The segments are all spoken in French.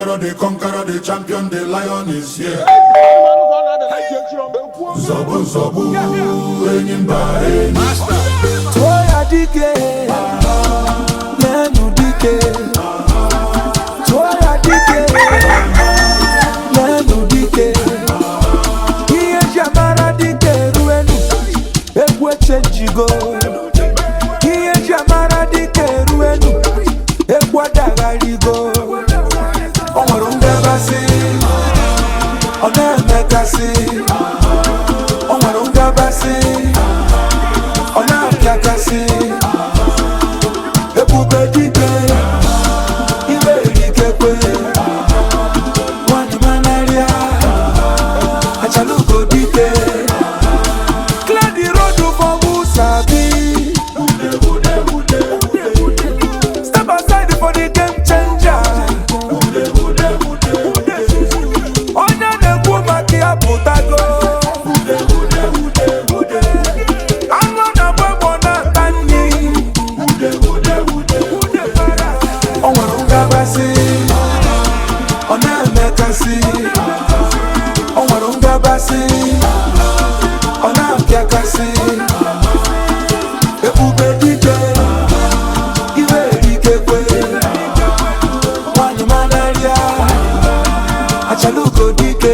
The conqueror, the champion, the lion is here. Zobu, zobu, enyimba, master. Toya dike, nenu dike. Toya dike, nenu dike. Iye jamara dike ruenu, ekwe chenjigo. Iye jamara dike ruenu, ekwa dagarigo. Onwarunga basi, onemekasi. Onwarunga basi, onapiakasi. Ebube dike, iwe ikekwe. Wani manaria, achaluko dike. Clear the road for Musabi. Step aside for the game changer. Putago I'm gonna bona tani Onwarunga basi Onamekasi Onwarunga basi Onapiakasi Ebube dike Iwe ikekwe Wani manaria Achaluko dike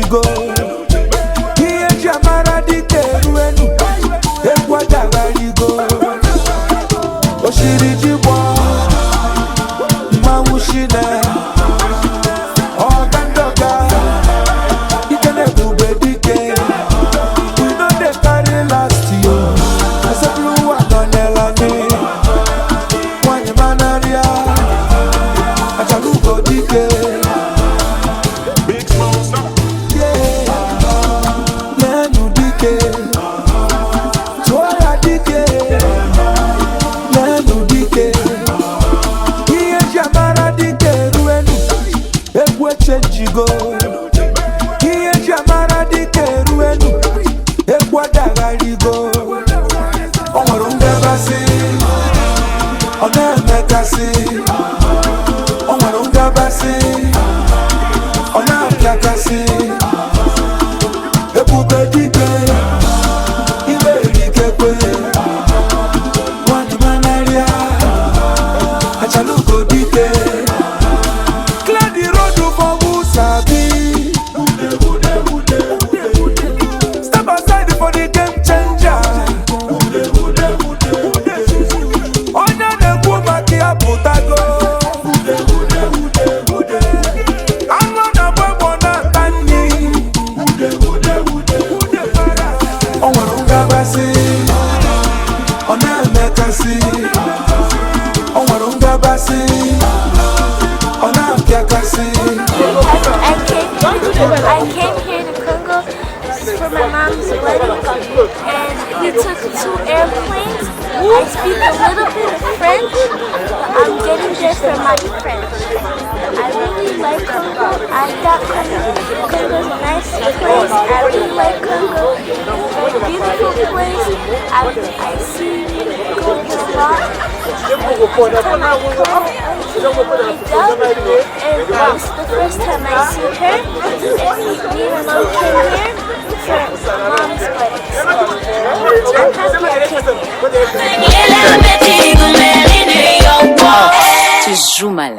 Go. Iye jamara dike ruenu, ekwa dagarigo. Oshiri jibwa, mawushine. Ogandoga, ikene bube dike. We know they carry last year. Ase blue one on elani. Wanye manaria, achaluko dike. Go. Iye jamara dike ruenu, ekwa dagarigo. Onwarunga basi, onemekasi. Onwarunga basi, onapiakasi. Ebube dike, iwe ikekwe. Wani manaria, achaluko dike. Clear the road for Musabi. Step aside for the game changer. Onya neku maki aputago. I'm gonna bona tani. Onwarunga basi, onemekasi. Onwarunga basi, onapiakasi. I came here to Congo for my mom's wedding, and we took 2 airplanes. I speak a little bit of French, but I'm getting there for my friends. I really like Congo. I thought Congo's a nice place. I really like Congo. It's a beautiful place. I see Congo a lot. Every time I come, and it's the first time I see her. And me and Mom came here for Mom's wedding. So I'm happy I came here. Tu joues mal.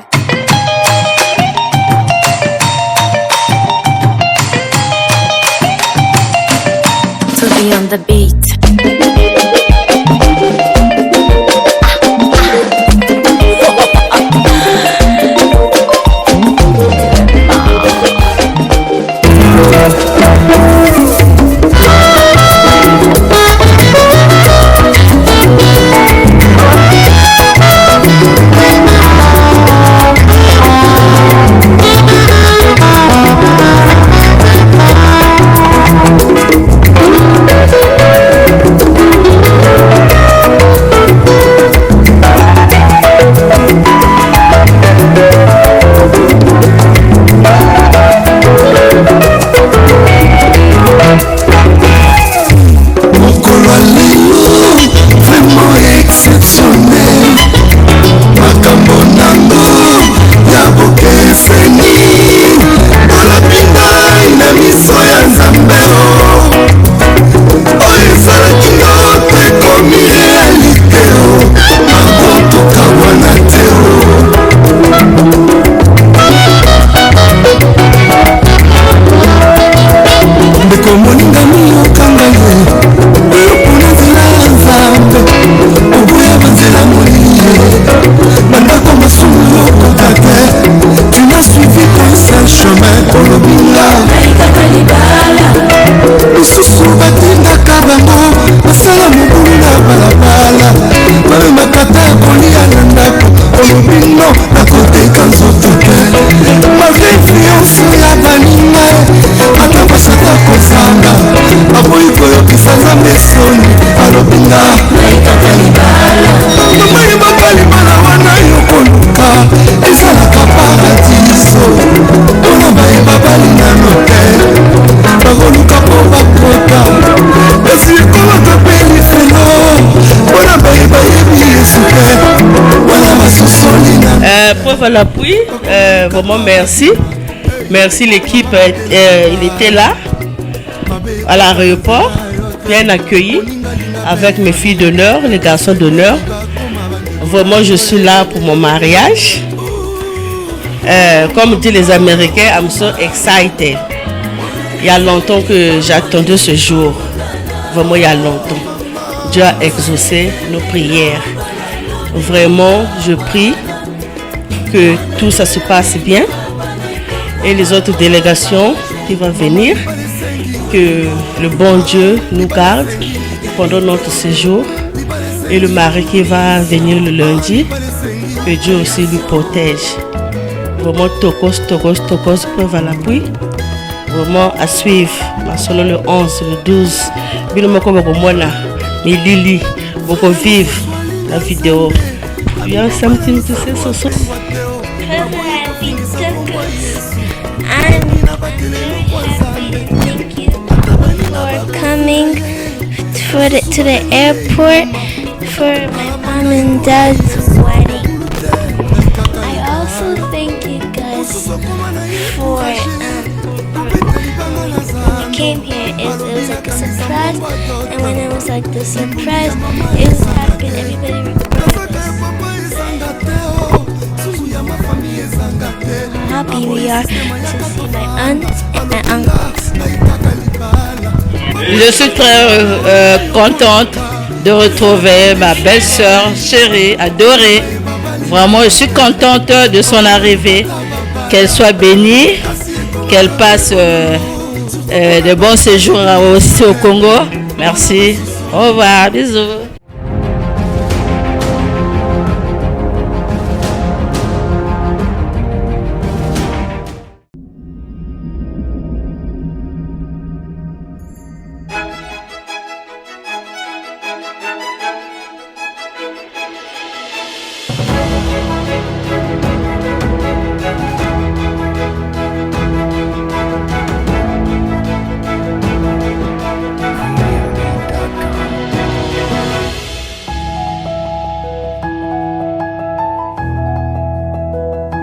To be on the beat. Valapuy, vraiment merci. Merci l'équipe, il était là à l'aéroport, bien accueilli avec mes filles d'honneur, les garçons d'honneur. Vraiment, je suis là pour mon mariage. Comme disent les Américains, I'm so excited. Il y a longtemps que j'attendais ce jour. Vraiment, il y a longtemps. Dieu a exaucé nos prières. Vraiment, je prie que tout ça se passe bien. Et les autres délégations qui vont venir, que le bon Dieu nous garde pendant notre séjour. Et le mari qui va venir le lundi, que Dieu aussi lui protège. Vraiment, tokos, pour Valapuy. Vraiment à suivre. Selon le 11, le 12. Mais Lily, beaucoup vivre la vidéo. You have something to say, so. I'm very happy and thank you for coming to the airport for my mom and dad's wedding. I also thank you guys for when you came here. It was like a surprise, and when it was like the surprise, it was happy and everybody recorded us. How happy we are to see my aunts and my uncles. Je suis très contente de retrouver ma belle-sœur chérie, adorée. Vraiment, je suis contente de son arrivée. Qu'elle soit bénie, qu'elle passe de bons séjours aussi au Congo. Merci. Au revoir. Bisous.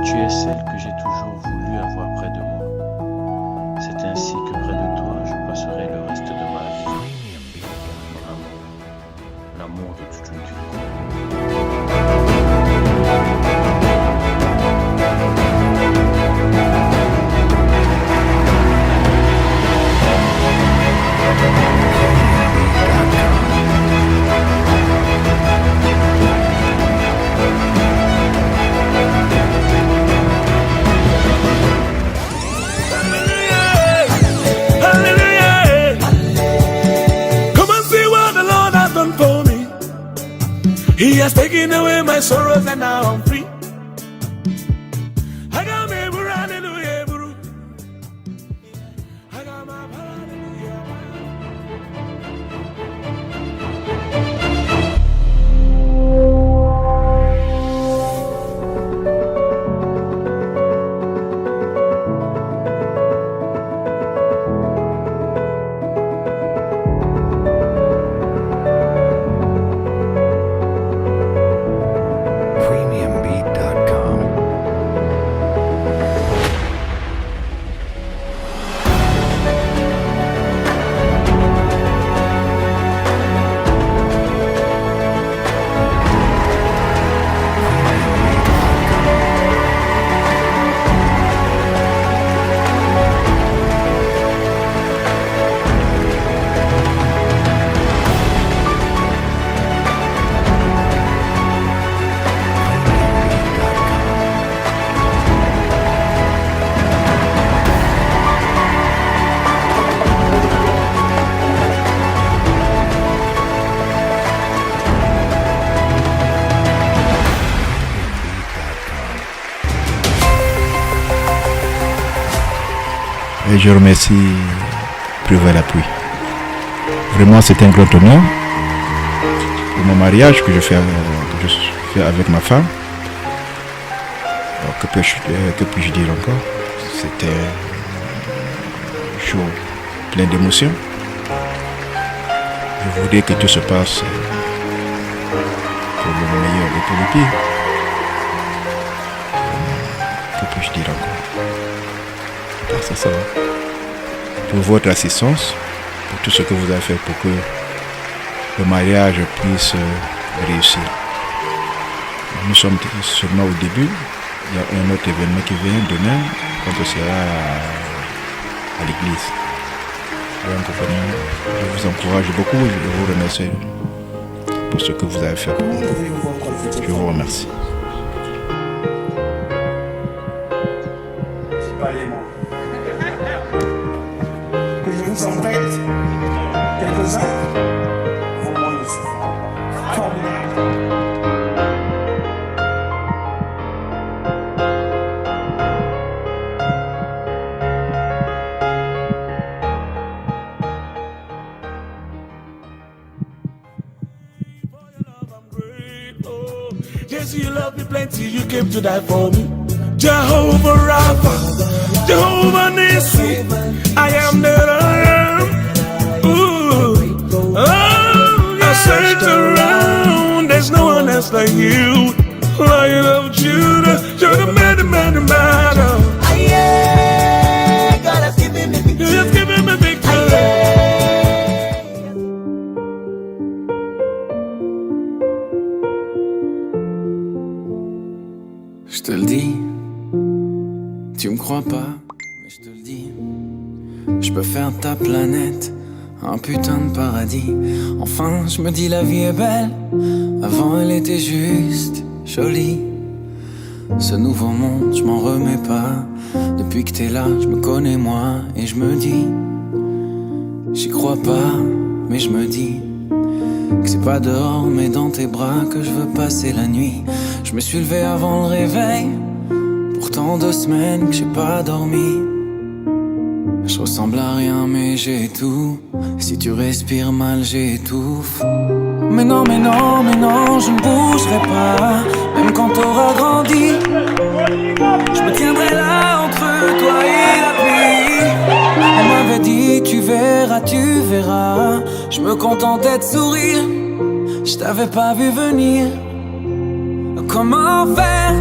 Tu es celle que j'ai toujours voulu avoir près de moi. C'est ainsi que près de toi, je passerai le reste de ma vie. L'amour de toute une vie. He has taken away my sorrows and now I'm free. I got me hallelujah, bro. I got my hallelujah. Et je remercie Prix Valapuy. Vraiment, c'est un grand honneur pour mon mariage que je fais avec ma femme. Alors, que puis-je dire encore? C'était un jour plein d'émotions. Je voudrais que tout se passe pour le meilleur et pour le pire. puis-je dire encore? Ah, ça va. Pour votre assistance, pour tout ce que vous avez fait pour que le mariage puisse réussir. Nous sommes seulement au début. Il y a un autre événement qui vient demain, quand on sera à l'église. Alors, compagnie, je vous encourage beaucoup et je vous remercie pour ce que vous avez fait. Je vous remercie. Je vous en prête quelques-uns. Yes, you love me plenty, you came to die for me. Jehovah Rapha, Jehovah Nissi, I am that I am. Ooh, oh, I searched around, there's no one else like you. Lion of Judah, you're the man, the man, the man. God has given me victory. You have given me victory. Je te le dis, tu me crois pas, mais je te le dis. Je peux faire de ta planète un putain de paradis. Enfin, je me dis la vie est belle, avant elle était juste jolie. Ce nouveau monde, je m'en remets pas. Depuis que t'es là, je me connais moi et je me dis, j'y crois pas, mais je me dis que c'est pas dehors mais dans tes bras que je veux passer la nuit. Je me suis levé avant le réveil, pourtant 2 semaines que j'ai pas dormi. Je ressemble à rien mais j'ai tout, si tu respires mal j'étouffe. Mais non, mais non, mais non, je ne bougerai pas, même quand t'auras grandi. Je me tiendrai là entre toi et la pluie. On m'avait dit tu verras. Je me contentais de sourire, je t'avais pas vu venir. Comment faire?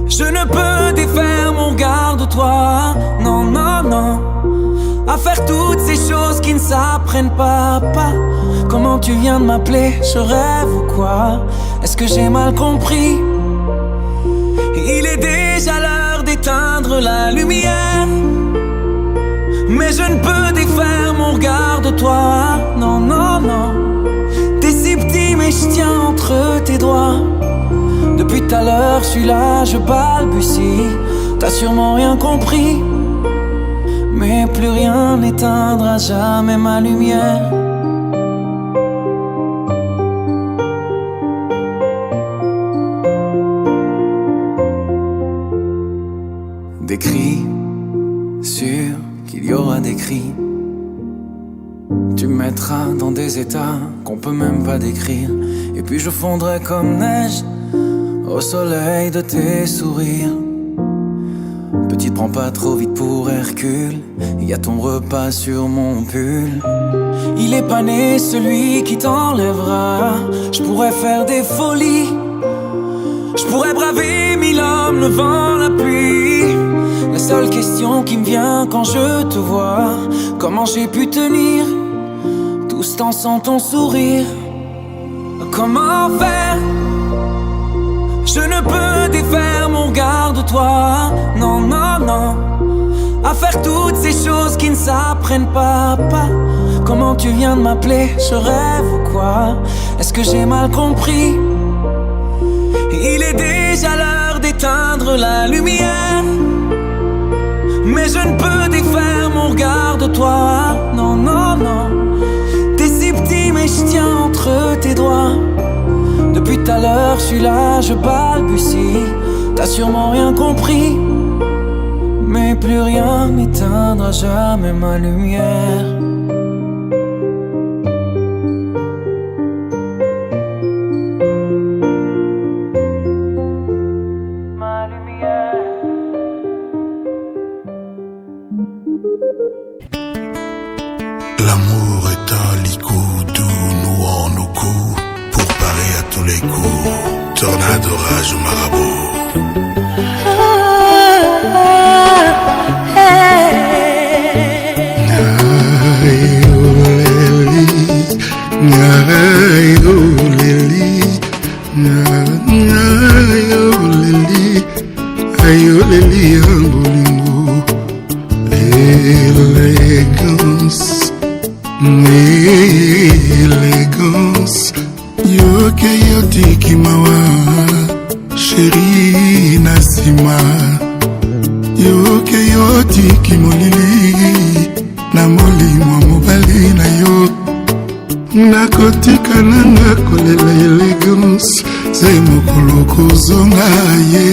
Je ne peux défaire mon regard de toi. Non, non, non. À faire toutes ces choses qui ne s'apprennent pas. Comment tu viens de m'appeler? Je rêve ou quoi? Est-ce que j'ai mal compris? Il est déjà l'heure d'éteindre la lumière, mais je ne peux défaire mon regard de toi. Non, non, non. T'es si petit mais je tiens entre tes doigts. Depuis tout à l'heure je suis là, je balbutie. T'as sûrement rien compris, mais plus rien n'éteindra jamais ma lumière. Des cris, sûr qu'il y aura des cris. Tu me mettras dans des états qu'on peut même pas décrire. Et puis je fondrai comme neige au soleil de tes sourires. Petite, prends pas trop vite pour Hercule. Y a ton repas sur mon pull. Il est pas né celui qui t'enlèvera. Je pourrais faire des folies, je pourrais braver 1000 hommes, le vent, la pluie. La seule question qui me vient quand je te vois, comment j'ai pu tenir tout ce temps sans ton sourire? Comment faire? Je ne peux défaire mon regard de toi. Non, non, non. À faire toutes ces choses qui ne s'apprennent pas. Comment tu viens de m'appeler? Je rêve ou quoi? Est-ce que j'ai mal compris? Il est déjà l'heure d'éteindre la lumière, mais je ne peux défaire mon regard de toi. Non, non, non. T'es si petit mais je tiens entre tes doigts. Depuis tout à l'heure je suis là, je balbutie. T'as sûrement rien compris, mais plus rien n'éteindra jamais ma lumière. L'amour est un licou doux nouant nos coups pour parer à tous les coups. Tornade, orage ou marabout. Élégance, yoke yotiki mawa, chérie Nassima. Yoke yotiki molili, na molimo mobali na yo. Nakotika nanga kolela élégance, zai mokolo kozonga ye.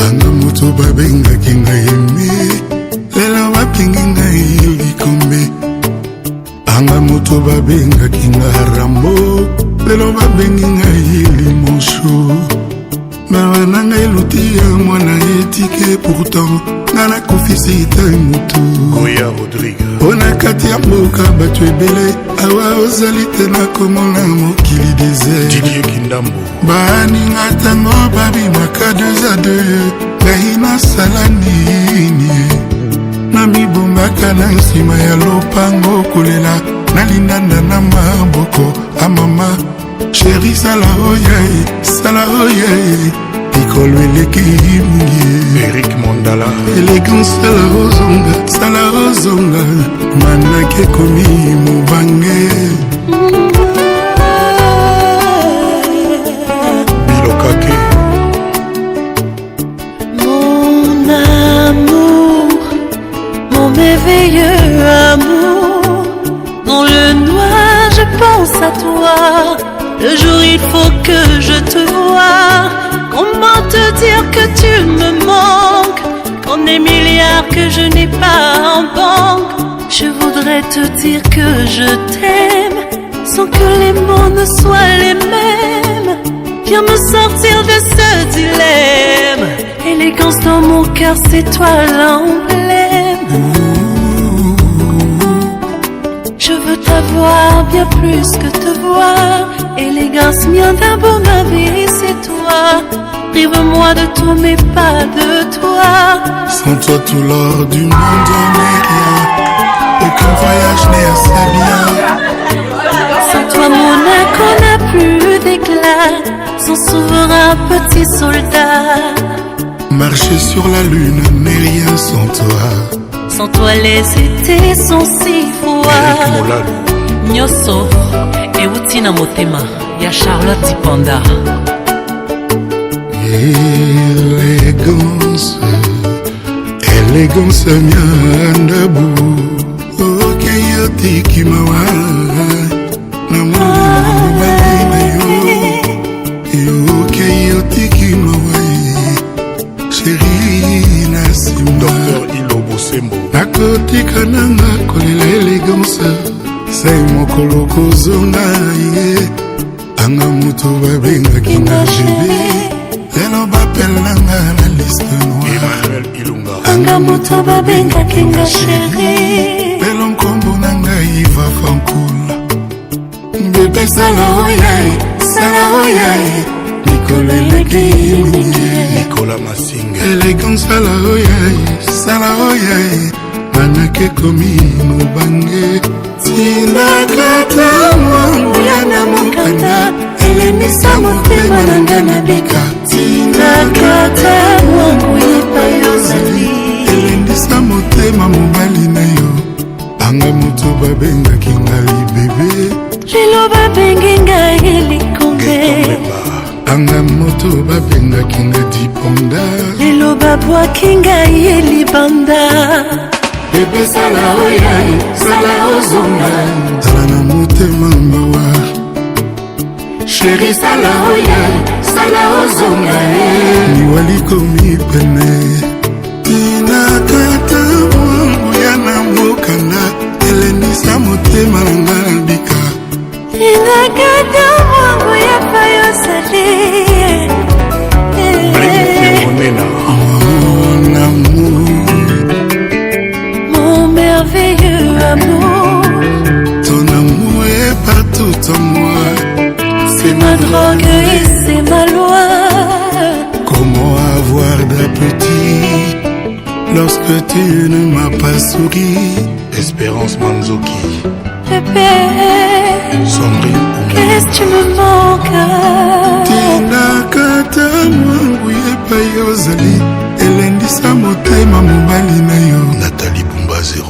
Anga moto babengaki ngai eme, lelo bapengi ngai likombe. Anga moto babengaki ngai rambo, lelo babengi ngai limosho. Mawa na ngai luti ya mwana etike, pourtant nga nakufisi itai mutu. Goya Rodrigue Pona kati ya mboka bato ebele, awa ozali te nakomona mokili désert. Didier Kindambo baninga tango babimaka 2 à 2, ngai nasala nini? Namibombaka na nsima ya lopango kolela, nalindanda na maboko amama. Chéri sala oye, sala oye, pikolo eleki mingi. Eric Mondala Élégance sala ozonga, manake komi mobange. Bilokake Mon amour, mon merveilleux amour, dans le noir je pense à toi. Le jour il faut que je te voie. Comment te dire que tu me manques, qu'on est milliards que je n'ai pas en banque. Je voudrais te dire que je t'aime, sans que les mots ne soient les mêmes. Viens me sortir de ce dilemme. Élégance dans mon cœur, c'est toi l'emblème. Je veux t'avoir bien plus que te voir. Élégance, mien d'un bon avis, c'est toi. Prive-moi de tout, mais pas de toi. Sans toi tout l'or du monde n'est rien, aucun voyage n'est assez bien. Sans toi mon âme n'a plus d'éclat, son souverain petit soldat. Marcher sur la lune n'est rien sans toi. Sans toi les étés sont si froids. Nyoso euti na motema ya Charlotte Panda. Élégance, élégance miandabu. Ok yotiki mawa, na mobali na yo. Ok yotiki mawa, chérie Nassima. Docteur Ilobo Sembo Nakotika nanga kolela élégance, sai mokolo kozonga ye. Anga moto babengaki nga bébé, lelo bapelanga na liste noire. Emmanuel Ilunga Anga moto babengaki nga chéri, lelo nkombo na ngai va fankula. Bébé sala oyaye, sala oyaye, mikolo eleki mingi. Nicolas Massinga Élégance sala oyaye, manake komi mobange. Tinakata mwangu ya na mokanda, elemisa motema na nga na bika. Tinakata mwangu yepa yozali, elendisa motema mobali na yo. Anga moto babengaki ngai bebe, lelo babengi ngai likombe. anga moto babengaki nga diponda, lelo babwaki ngai libanda. bebe sala oyaye, sala ozonga, tala na motema mawa. Chéri sala oyaye, sala ozonga, niwali komi pene. Tinakata mwangu ya na mokanda, elendisa motema na nga na bika. Tinakata mwangu ya payosali, mon amour, mon merveilleux amour. ton amour est partout en moi. C'est ma drogue et c'est ma loi. Comment avoir d'appétit lorsque tu ne m'as pas souri? Espérance Manzoki Bébé, Sandrine qu'est-ce que tu me manques? Tinakata mwangu yepa yozali, elendisa motema mobali na yo. Nathalie Bumba 0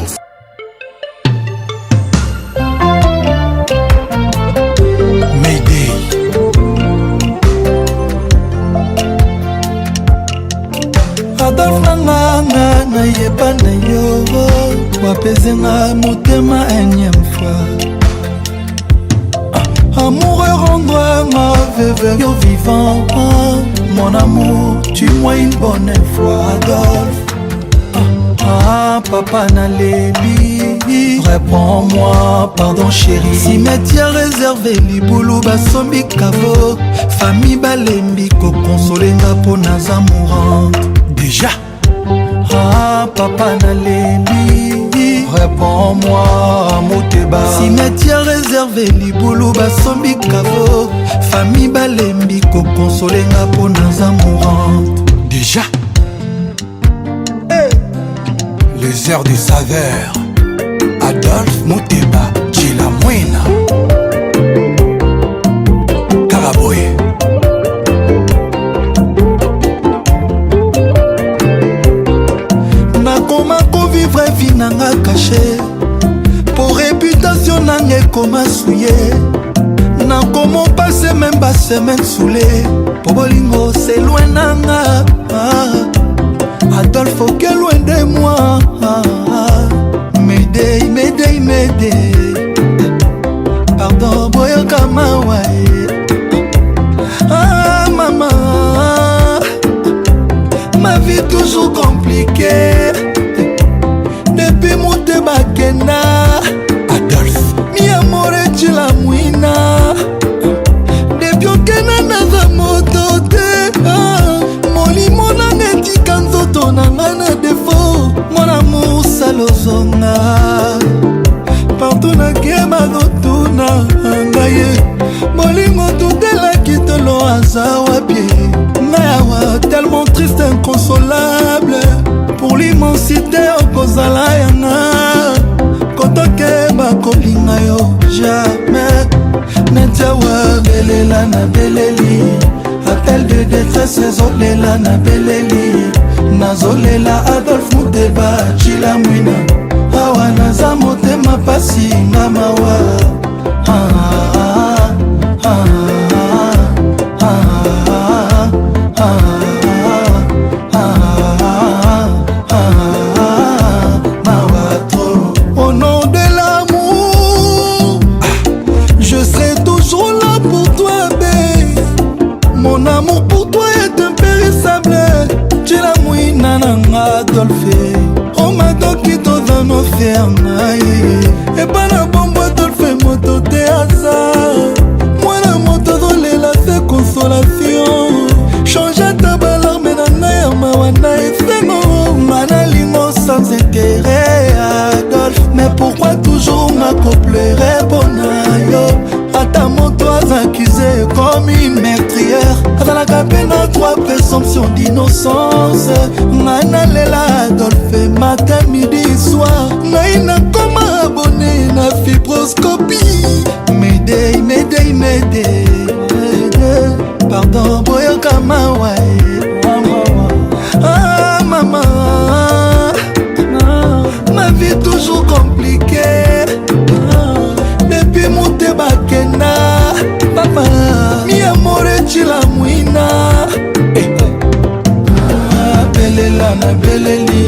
yeba na yo wapezenga motema énième fois. Amoureux rends-moi veuve yo vivant. Mon amour, tue-moi une bonne fois, Adolphe. Papa Nalébi, réponds-moi, pardon chérie. Cimetière réservé, Liboulou Basombi Kavo. Famille Balembi, Kokonsolenga pour nas amourante. Déjà. Papa Nalébi, réponds-moi, Mouteba. Cimetière réservé, Liboulou Basombi Kavo. Famille Balembi, Kokonsolenga pour nas amourante. Déjà. Les heures de saveur, Adolphe Mouteba, Chilamwina, Karaboy. Nakoma ko vivre vie nanga caché, pour réputation nanga koma souillé. Nakoma passer même pas semaine saoulé, pour bolingo c'est loin nanga. Adolphe, ok, loin de moi. M'aider, m'aider, m'aider. Pardon, boyo kamawaye. Maman, ma vie toujours compliquée. Depuis mon débakena. Adolphe, mi amore tu la mouina. Depuis okena naza motote. Molimo neti kanzoto nanga na défaut. Mon amour salozonga. Partout na kema zotuna ngaye. Molimo tutela kitolo azawa pie. Ngayawa tellement triste inconsolable. Pour l'immensité okozala yanga. Kotoke bakolinga yo jamais. Netiawa belela na beleli. Appel de détresse ezolela na beleli. Nazolela Adolphe Mouteba Chilamwina. Awa naza motema pasi nga mawa. Mawa trop. Au nom de l'amour, je serai toujours là pour toi, babe. Mon amour pour toi est impérissable. Chilamwina nanga Adolphe. Oh ma dokito dans nos fernailles. Et pas la bombe Adolphe moto te asa. Moi la moto dolela c'est consolation. Change ta balarme nana ya mawana et c'est bon. Manalimo sans intérêt Adolphe. Mais pourquoi toujours m'accouplerait bonayo? Ata moto accusé comme une meurtrière. Dans la cabine à trois présomptions d'innocence. Manalela Adolphe matin, midi, soir. Naïna comme abonné na fibroscopie. M'aider, m'aider, m'aider. Pardon, boyo kamawaye. Maman, ma vie toujours compliquée. Depuis mon débakena. Papa, mi amore Chilamwina. Belela na beleli.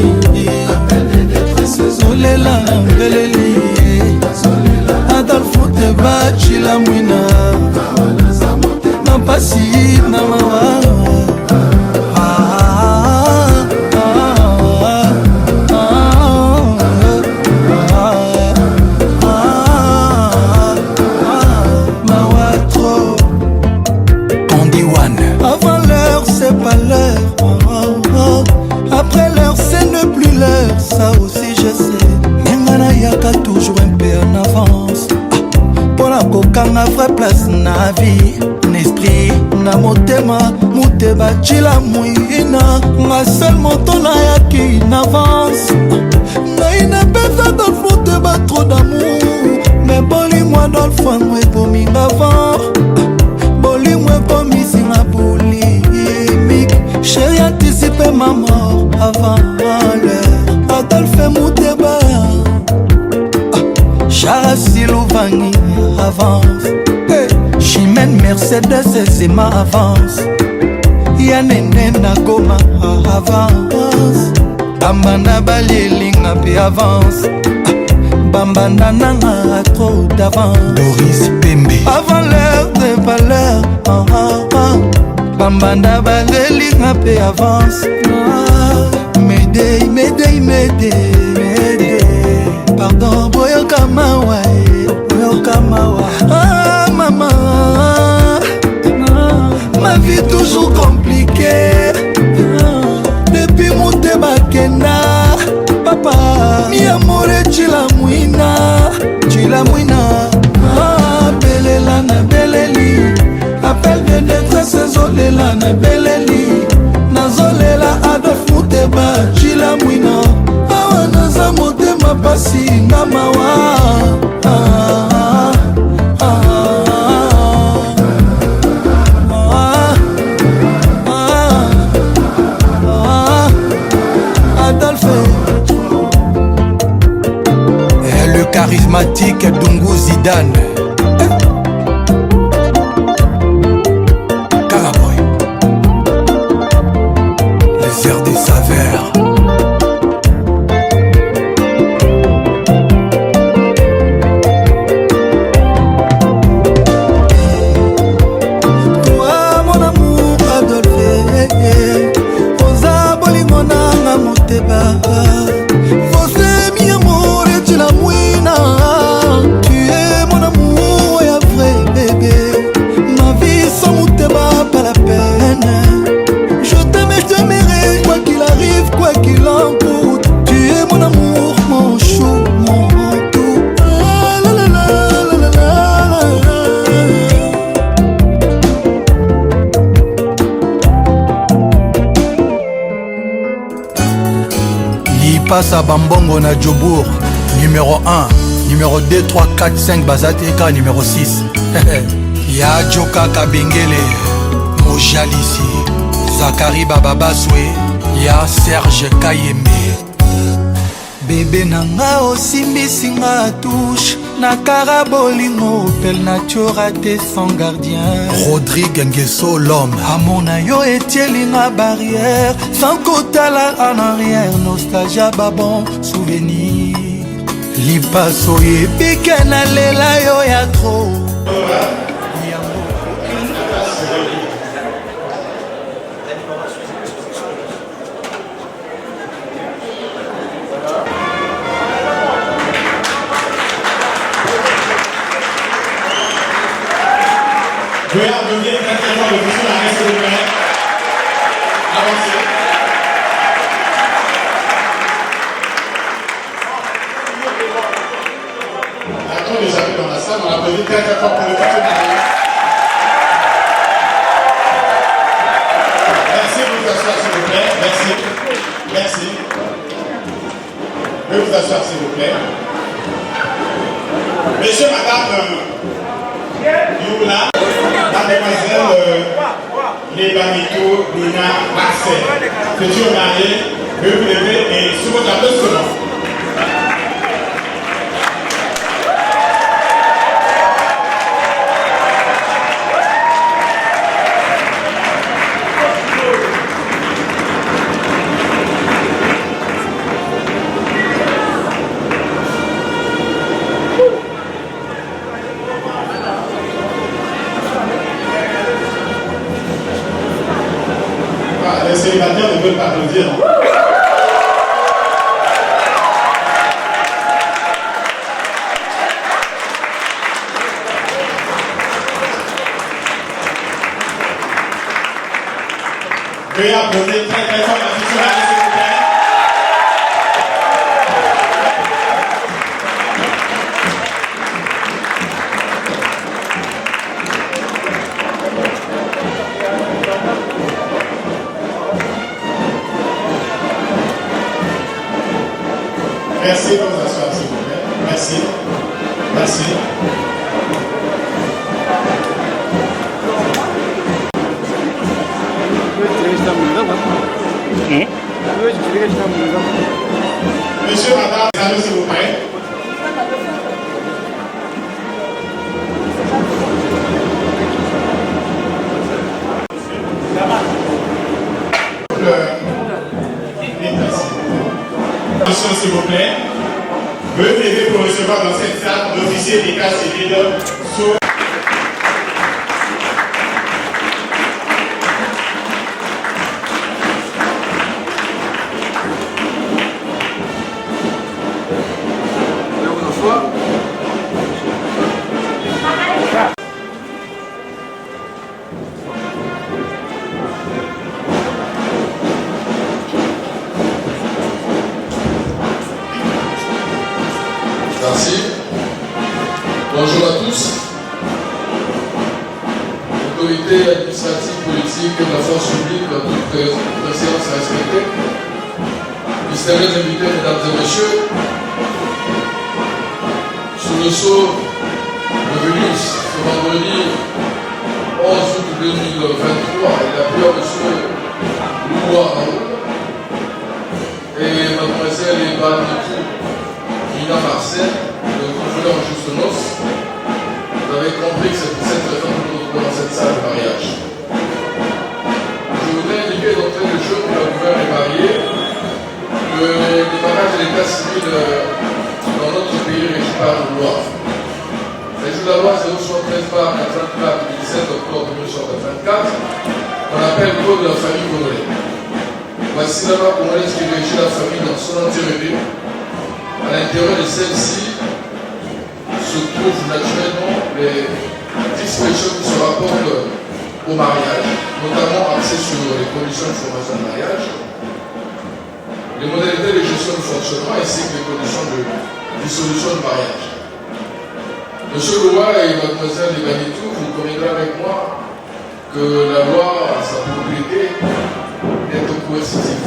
Zolela na beleli. Adolphe Mouteba Chilamwina. Napasi na mawa. Avant l'heure c'est pas l'heure. Après l'heure c'est ne plus l'heure. Ça aussi je sais. Ngana yaka toujours un peu en avance. Pour la coca na vraie place na vie. N'esprit na motema. Mouteba Chilamwina. Ma seule moto na yaki in avance. Na ina pesa Adolphe Mouteba trop d'amour. Mais boli moi dans le fond moi pour m'y avant. Boli moi pour m'y singa boulimique. Chérie anticipé ma mort avant l'heure. Adolphe Mouteba. Chara Silouvangi avance. Chimène Mercedes et Zema avance. Yanene Nagoma avance. bambanda balielinga pe avance, bambanda nanga trop d'avance. Doris Pembe avant l'heure de valeur, bambanda balielinga pe avance. Mayday, mayday, mayday, pardon, boyoka mawa, boyoka mawa. Ah maman, ma vie toujours compliquée. Depuis mon bakena, papa, mi amore chilamwina, chilamwina. Ah, belela na beleli, appel de détresse zolela na beleli, nazolela Adolphe Muteba, chilamwina. Awa naza motema pasi na mawa. Le charismatique Dungu Zidane, Caraboy, les airs des saveurs. Toi mon amour Adolphe, oza bolingo nanga moteba. Tu es mon amour, ya vrai bébé. Ma vie sans Mouteba, pas la peine. Je t'aime et je t'aimerai, quoi qu'il arrive, quoi qu'il en coûte. Tu es mon amour, mon chou, mon tout. La la la la la la la. Il passe à Bambongo na Djobour. Numéro 1, numéro 2, 3, 4, 5, Bazateka, numéro 6. Ya Joka Kabengele, Mojalisi, Zakari Bababaswe, ya Serge Kayembe. Bébé nanga osimbisi nga touche, na karabolingo, belle nature a été son gardien. Rodrigue Nguesso l'homme, amona yo etielinga barrière, sans kotala en arrière, nostalgie babon, souvenir. Lipaso yebike na lela yo ya tro. Je vais applaudir exactement le monsieur la reste de l'air. Avancez. Attends les amis dans la salle, on applaudit très très fort pour le monsieur Marius. Merci de vous asseoir s'il vous plaît. Merci. Merci. Veuillez vous asseoir s'il vous plaît. Messieurs, madame Youla, mademoiselle Lebanito Nina Marcel, future mariée, veuillez vous lever et sur votre applaudissement. Les célibataires ne veulent pas applaudir. Veuillez applaudir très très fort la future mariée, s'il vous plaît. Merci de vous asseoir, s'il vous plaît. Merci. Merci. Monsieur, madame, s'il vous plaît. Merci. d'état civil sur... Merci. Bonjour à tous. Autorités administratives, politiques et de la force publique, toute préséance respectée. Distingués invités, mesdames et messieurs, sous le sceau de Vénus, ce vendredi 11 août 2023, il a pris à monsieur Loua Raoul et mademoiselle Evan Nina Marcel, le contrôleur en juste noces. Vous avez compris que c'est pour cette raison que nous nous trouvons dans cette salle de mariage. Je voudrais indiquer d'entrée de jeu pour la gouverne est mariée que le mariage de l'état civil dans notre pays est régi par une loi. C'est de la loi 073/84 du 17 octobre 1924 qu'on appelle le Code de la famille congolaise. Voici la loi congolaise qui régit la famille dans son entièreté. À l'intérieur de celle-ci se trouvent naturellement les dispositions qui se rapportent au mariage, notamment axées sur les conditions de formation de mariage, les modalités de gestion de fonctionnement ainsi que les conditions de dissolution de mariage. Monsieur Loua et mademoiselle Ebanitou, vous conviendrez avec moi que la loi a sa propriété d'être coercitive.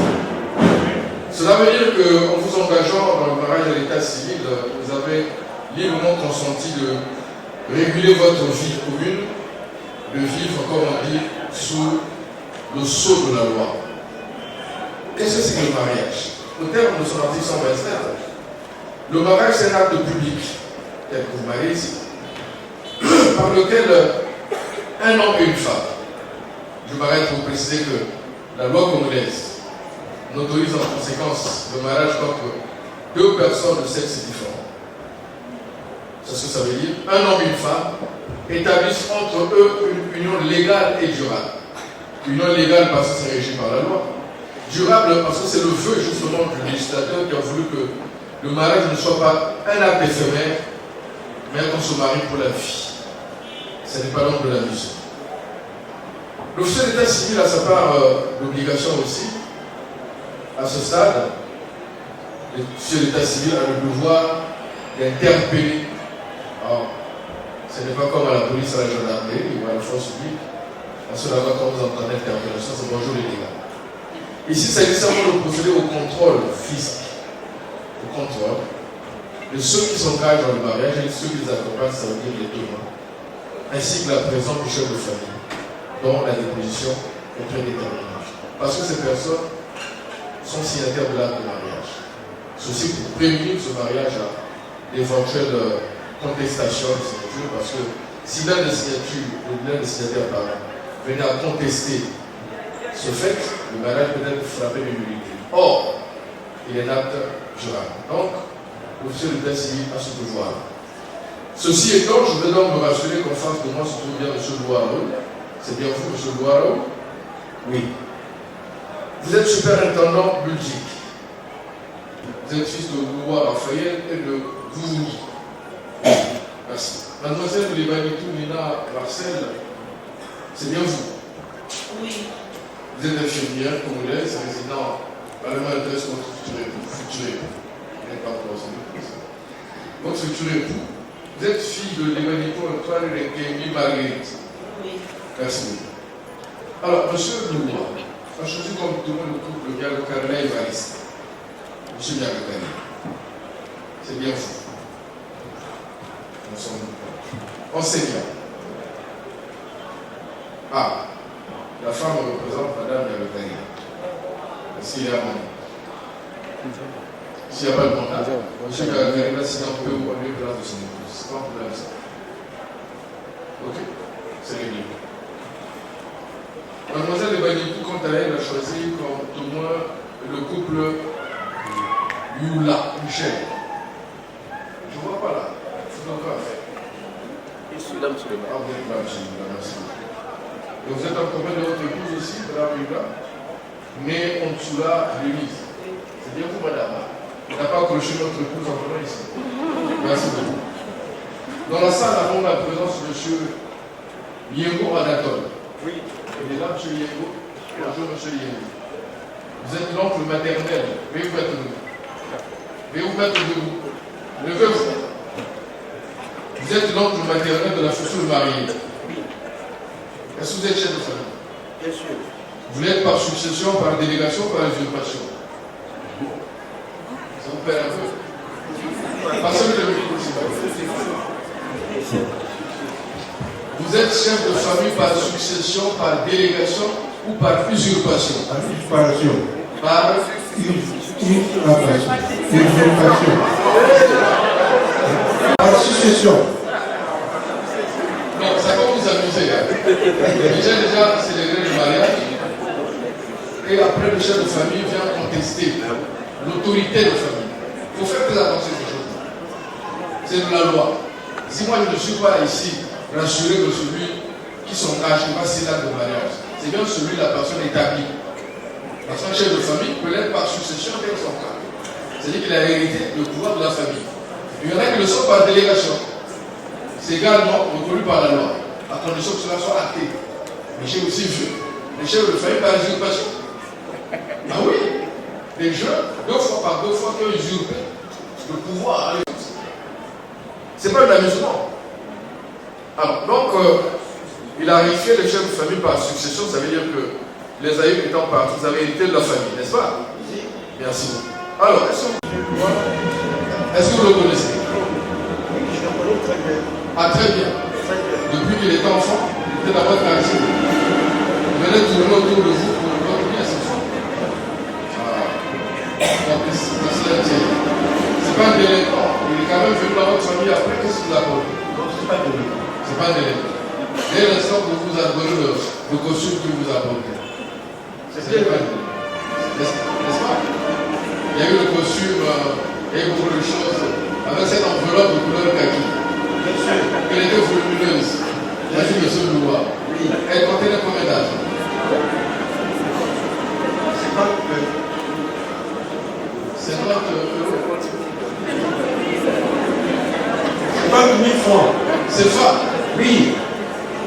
Cela veut dire qu'en vous engageant dans le mariage de l'état civil, vous avez librement consenti de réguler votre vie commune, de vivre, comme on dit, sous le sceau de la loi. Qu'est-ce que c'est que le mariage? Au terme de son article 129, le mariage c'est un acte public, tel que vous mariez ici, par lequel un homme et une femme, je m'arrête pour préciser que la loi congolaise n'autorise en conséquence le mariage qu'entre deux personnes de sexe différent. C'est ce que ça veut dire. Un homme et une femme établissent entre eux une union légale et durable. Union légale parce que c'est régi par la loi. Durable parce que c'est le vœu justement du législateur qui a voulu que le mariage ne soit pas un acte éphémère, mais qu'on se marie pour la vie. Ce n'est pas l'homme de la musique. L'officier d'état civil a sa part d'obligation aussi. À ce stade, l'officier d'état civil a le devoir d'interpeller. Alors, ce n'est pas comme à la police, à la gendarmerie ou à la force publique. Parce que là-bas, quand vous entendez l'interpellation, c'est bonjour les dégâts. Ici, c'est nécessairement de procéder au contrôle physique. Au contrôle de ceux qui s'engagent dans le mariage et de ceux qui les accompagnent, ça veut dire les témoins. Ainsi que la présence du chef de famille, dont la déposition est très déterminante. Parce que ces personnes sont signataires de l'acte de mariage. Ceci pour prévenir ce mariage à d'éventuelles contestations de signature, parce que si l'un des signataires venait à contester ce fait, le mariage peut être frappé de nullité. Or, il est un acte durable. Donc, l'officier de l'état civil a ce devoir. Ceci étant, je veux donc me rassurer qu'en face de moi se trouve bien M. Loireau. C'est bien vous, M. Loireau? Oui. Vous êtes superintendant Belgique. Vous êtes fils de Loua Raphaël et de Vouvouni. Merci. Mademoiselle Ebanitou Nina Marcel, c'est bien vous? Oui. Vous êtes infirmière congolaise, résident dans le malgresse de votre futur époux. Vous n'êtes pas encore votre futur époux. Vous êtes fille de l'Ebanitou Antoine Rekemi Marguerite. Oui. Merci. Alors, monsieur Loua a choisi comme témoin le couple Biagokana et Evariste. Monsieur Biagokana, c'est bien vous. Nous sommes enseignants. Ah, la femme représente Madame Biagokana. Est-ce qu'il y a un mandat? S'il n'y a pas de mandat, monsieur Biagokana, si on peut vous donner place de son épouse. C'est pas un problème ça. Ok, c'est réglé. Mademoiselle Ebanitou, quant à elle, a choisi comme témoin le couple Yula Michel. Je ne vois pas là, photographe. Madame Suleiman. Ah, vous êtes Madame Suleiman, merci. Et vous êtes accompagné de votre épouse aussi, Madame Yula, née en Tsula, Denise. C'est bien vous, Madame. On n'a pas accroché notre épouse en venant ici. Merci beaucoup. Dans la salle, avons la présence de M. Yengo Anatole. Oui. Il est là, M. Yengo. Bonjour, M. Yengo. Vous êtes l'oncle maternel. Veuillez vous mettre debout. Veuillez vous mettre debout. Levez-vous. Vous êtes l'oncle maternel de la future mariée. Est-ce que vous êtes chef de famille? Bien sûr. Vous l'êtes par succession, par délégation, par usurpation? Ça vous perd un peu? Passez le micro, s'il vous plaît. Vous êtes chef de famille par succession, par délégation ou par usurpation? Par usurpation. Par usurpation. Par succession. Non, ça va vous amuser. Déjà célébré le mariage. Et après, le chef de famille vient contester l'autorité de famille. Il faut faire très attention à ces choses. C'est de la loi. Si moi je ne suis pas ici rassuré de celui qui s'engage, qui va signer l'acte de mariage, c'est bien celui de la personne établie. Parce qu'un chef de famille peut l'être par succession dès son cas. C'est-à-dire qu'il a hérité le pouvoir de la famille. Il y en a qui le sont par délégation. C'est également reconnu par la loi, à condition que cela soit acté. Mais j'ai aussi vu les chefs de famille par usurpation. Ah oui, les jeunes, deux fois, qui ont usurpé le pouvoir. C'est pas de l'amusement. Alors, donc, il a rectifié les chefs de famille par succession, ça veut dire que les aïeux étant partis, vous avez hérité de la famille, n'est-ce pas? Merci. Alors, est-ce que vous le connaissez? Je le connais très bien. Ah, très bien. Depuis qu'il était enfant, il était dans votre quartier. Il venait tourner autour de vous pour votre bien, c'est ça. C'est pas un délinquant. Il est quand même venu dans votre famille après. Qu'est-ce que vous apportez? Non, c'est pas un délinquant. C'est pas un délinquant. Dès l'instant que vous adorez le costume que vous apportez. C'est bien. N'est-ce pas? Il y a eu le costume, il y a eu beaucoup de choses avec cette enveloppe de couleur kaki. Bien sûr. Elle était volumineuse. La fille de ce Louis. Oui. Elle contenait combien d'argent? C'est pas que. 50 euros. C'est pas 1000 francs. C'est ça? Oui.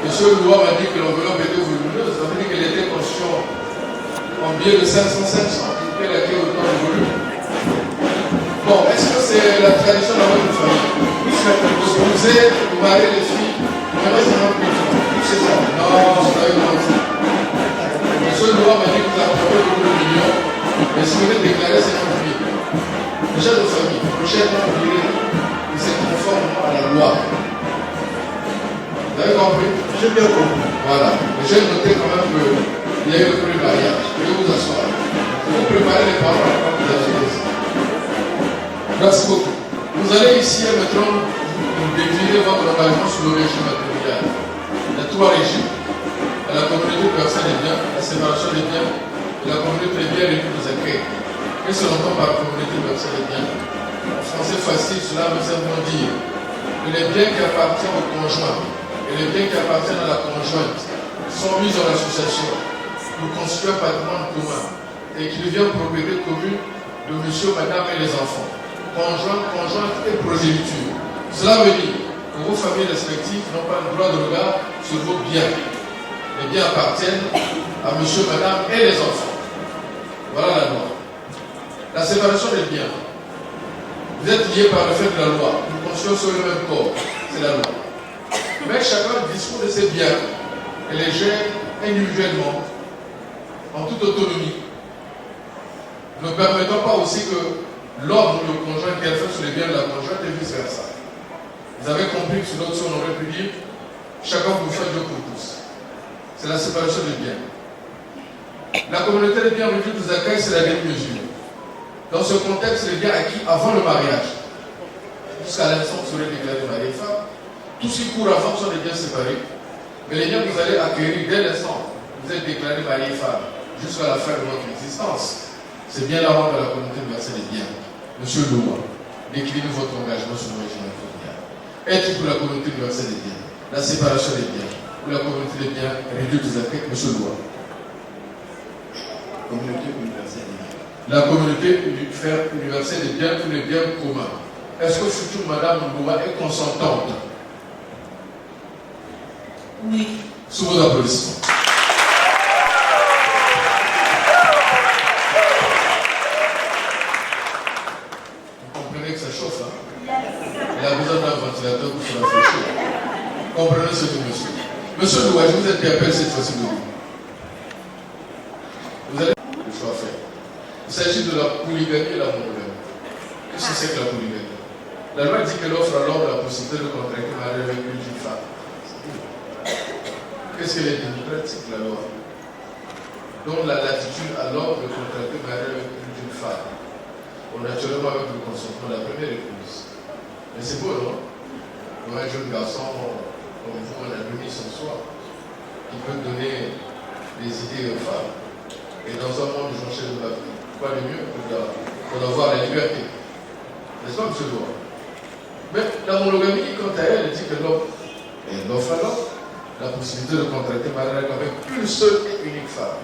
Monsieur Louis m'a dit que l'enveloppe était volumineuse. Ça veut dire qu'elle était conçue en billet de 500. Elle a été autant de volume. Bon, est-ce que c'est la tradition dans votre famille? Oui, c'est la tradition. Vous mariez les filles, vous avez 50 000 francs. Oui, c'est ça. Non, c'est pas une menti. Monsieur Louis m'a dit que vous avez apporté beaucoup de millions, mais si vous voulez déclarer 50 000, le chef de famille, prochainement, il s'est conforme à la loi. Vous avez compris? J'ai bien compris. Voilà. J'ai noté quand même qu'il y a eu le premier mariage. Je vais vous asseoir. Vous préparez les paroles avant que vous arrivez ici. Merci beaucoup. Vous allez ici maintenant décliner votre engagement sur le régime matrimonial. Il y a trois régimes. Il y a la communauté de personnes et biens, la séparation des biens et la communauté des biens et des accueils. Qu'est-ce qu'on entend par communauté de personnes et biens? En français facile, cela veut simplement dire que les biens qui appartiennent au conjoint et les biens qui appartiennent à la conjointe sont mis en association pour constituer un patrimoine commun et qui devient propriété commune de monsieur, madame et les enfants, conjointe et progéniture. Cela veut dire que vos familles respectives n'ont pas le droit de regard sur vos biens. Les biens appartiennent à monsieur, madame et les enfants. Voilà la loi. La séparation des biens. Vous êtes liés par le fait de la loi. Nous construisons sur le même corps. C'est la loi. Mais chacun dispose de ses biens et les gère individuellement, en toute autonomie, ne permettant pas aussi que l'ordre de conjoint qu'elle fait sur les biens de la conjointe et vice versa. Vous avez compris que sur l'autre on aurait pu dire chacun pour faire Dieu pour tous. C'est la séparation des biens. La communauté des biens religieuse des accueils, c'est la demi-mesure. Dans ce contexte, les biens acquis avant le mariage, jusqu'à l'instant où vous serez déclaré mari et femme, tout ce qui court avant sont des biens séparés. Mais les biens que vous allez acquérir dès l'instant où vous êtes déclaré mari et femme, jusqu'à la fin de votre existence, c'est bien la vente de la communauté de verser des biens. Monsieur Loua, déclinez votre engagement sur le régime matrimonial. Êtes-vous pour la communauté de verser des biens? la séparation des biens, ou la communauté des biens réduite des affaires, monsieur le roi. Communauté universelle des biens. La communauté universelle des biens, tous les biens communs. Est-ce que future Madame Loua est consentante? Oui. Sous vos applaudissements. Vous comprenez que ça chauffe, hein? Il a besoin d'un ventilateur pour se la faire chaud. Comprenez ce que monsieur. Monsieur Loua, je vous interpelle cette fois-ci. Vous allez le choix faire. Il s'agit de la polygamie et la monogamie. Qu'est-ce que c'est que la polygamie? La loi dit qu'elle offre à l'homme la possibilité de contracter un mariage avec une femme. Qu'est-ce qu'elle est démocratique, la loi? Donne la latitude à l'homme de contracter un mariage avec une femme. Bon, naturellement avec le consentement de la première épouse. Mais c'est beau, non? Pour un jeune garçon comme vous, un ami sans soi, qui peut donner des idées aux femmes. Et dans un monde où j'enchaîne de la vie, quoi de mieux que d'avoir la liberté? N'est-ce pas, monsieur Loua? Mais la monogamie, quant à elle, elle dit que l'homme, elle offre à l'homme la possibilité de contracter mariage avec une seule et unique femme.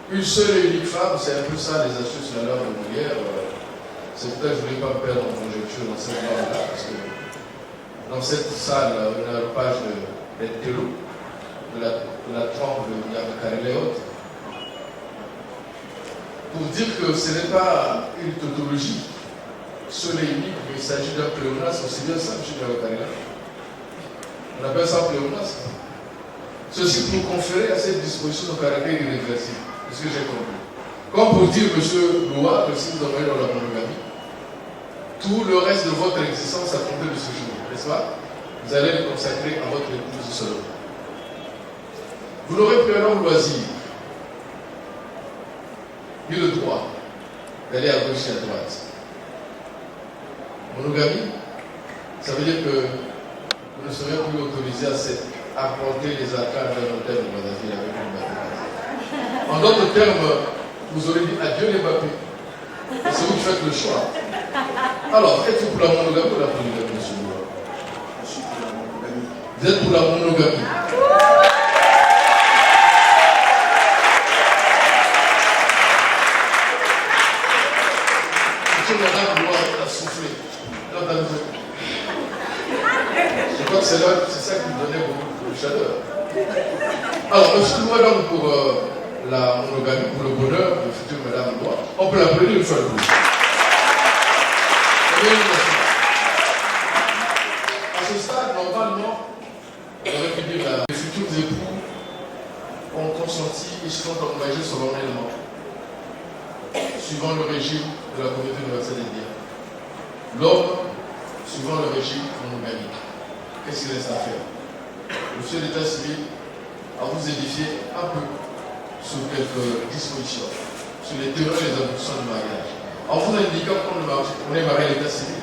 Une seule et unique femme, c'est un peu ça les astuces de la loi de Molière. C'est peut-être que je ne voulais pas me perdre en conjecture dans cette loi-là, parce que dans cette salle, on a une page d'Ethello, de la trempe de Yamakare et autres, pour dire que ce n'est pas une tautologie seule et unique, mais il s'agit d'un pléonasme, c'est bien ça, M. Yamakare. On appelle ça pléonasme. Ceci pour conférer à cette disposition un caractère irréversible. C'est ce que j'ai compris. Comme pour dire, M. Loua, que si vous envoyez dans la monogamie, tout le reste de votre existence à compter de ce jour, n'est-ce pas? Vous allez le consacrer à votre épouse seule. Vous n'aurez plus un homme loisir, ni le droit d'aller à gauche et à droite. Monogamie, ça veut dire que vous ne serez plus autorisé à porter les arcanes d'un hôtel de Brazzaville avec une Mbappé. En d'autres termes, vous aurez dit adieu les Mbappé. C'est vous qui faites le choix. Alors, êtes-vous pour la monogamie ou la polygamie, monsieur Loua? Je suis pour la monogamie. Vous êtes pour la monogamie. Monsieur Madame Loua a soufflé. Je crois que c'est ça qui me donnait beaucoup de chaleur. Alors, monsieur Loua, donc pour la monogamie, pour le bonheur de future Madame Loua, on peut l'applaudir une fois de plus. À ce stade, normalement, on aurait pu dire que les futurs époux ont consenti et sont engagés solennellement, suivant le régime de la communauté universelle des biens. L'homme, suivant le régime monogamique. Qu'est-ce qu'il reste à faire? Monsieur l'État civil, à vous édifier un peu sur quelques dispositions, sur les théories et les aboutissants du mariage. En vous indiquant qu'on est marié à l'état civil,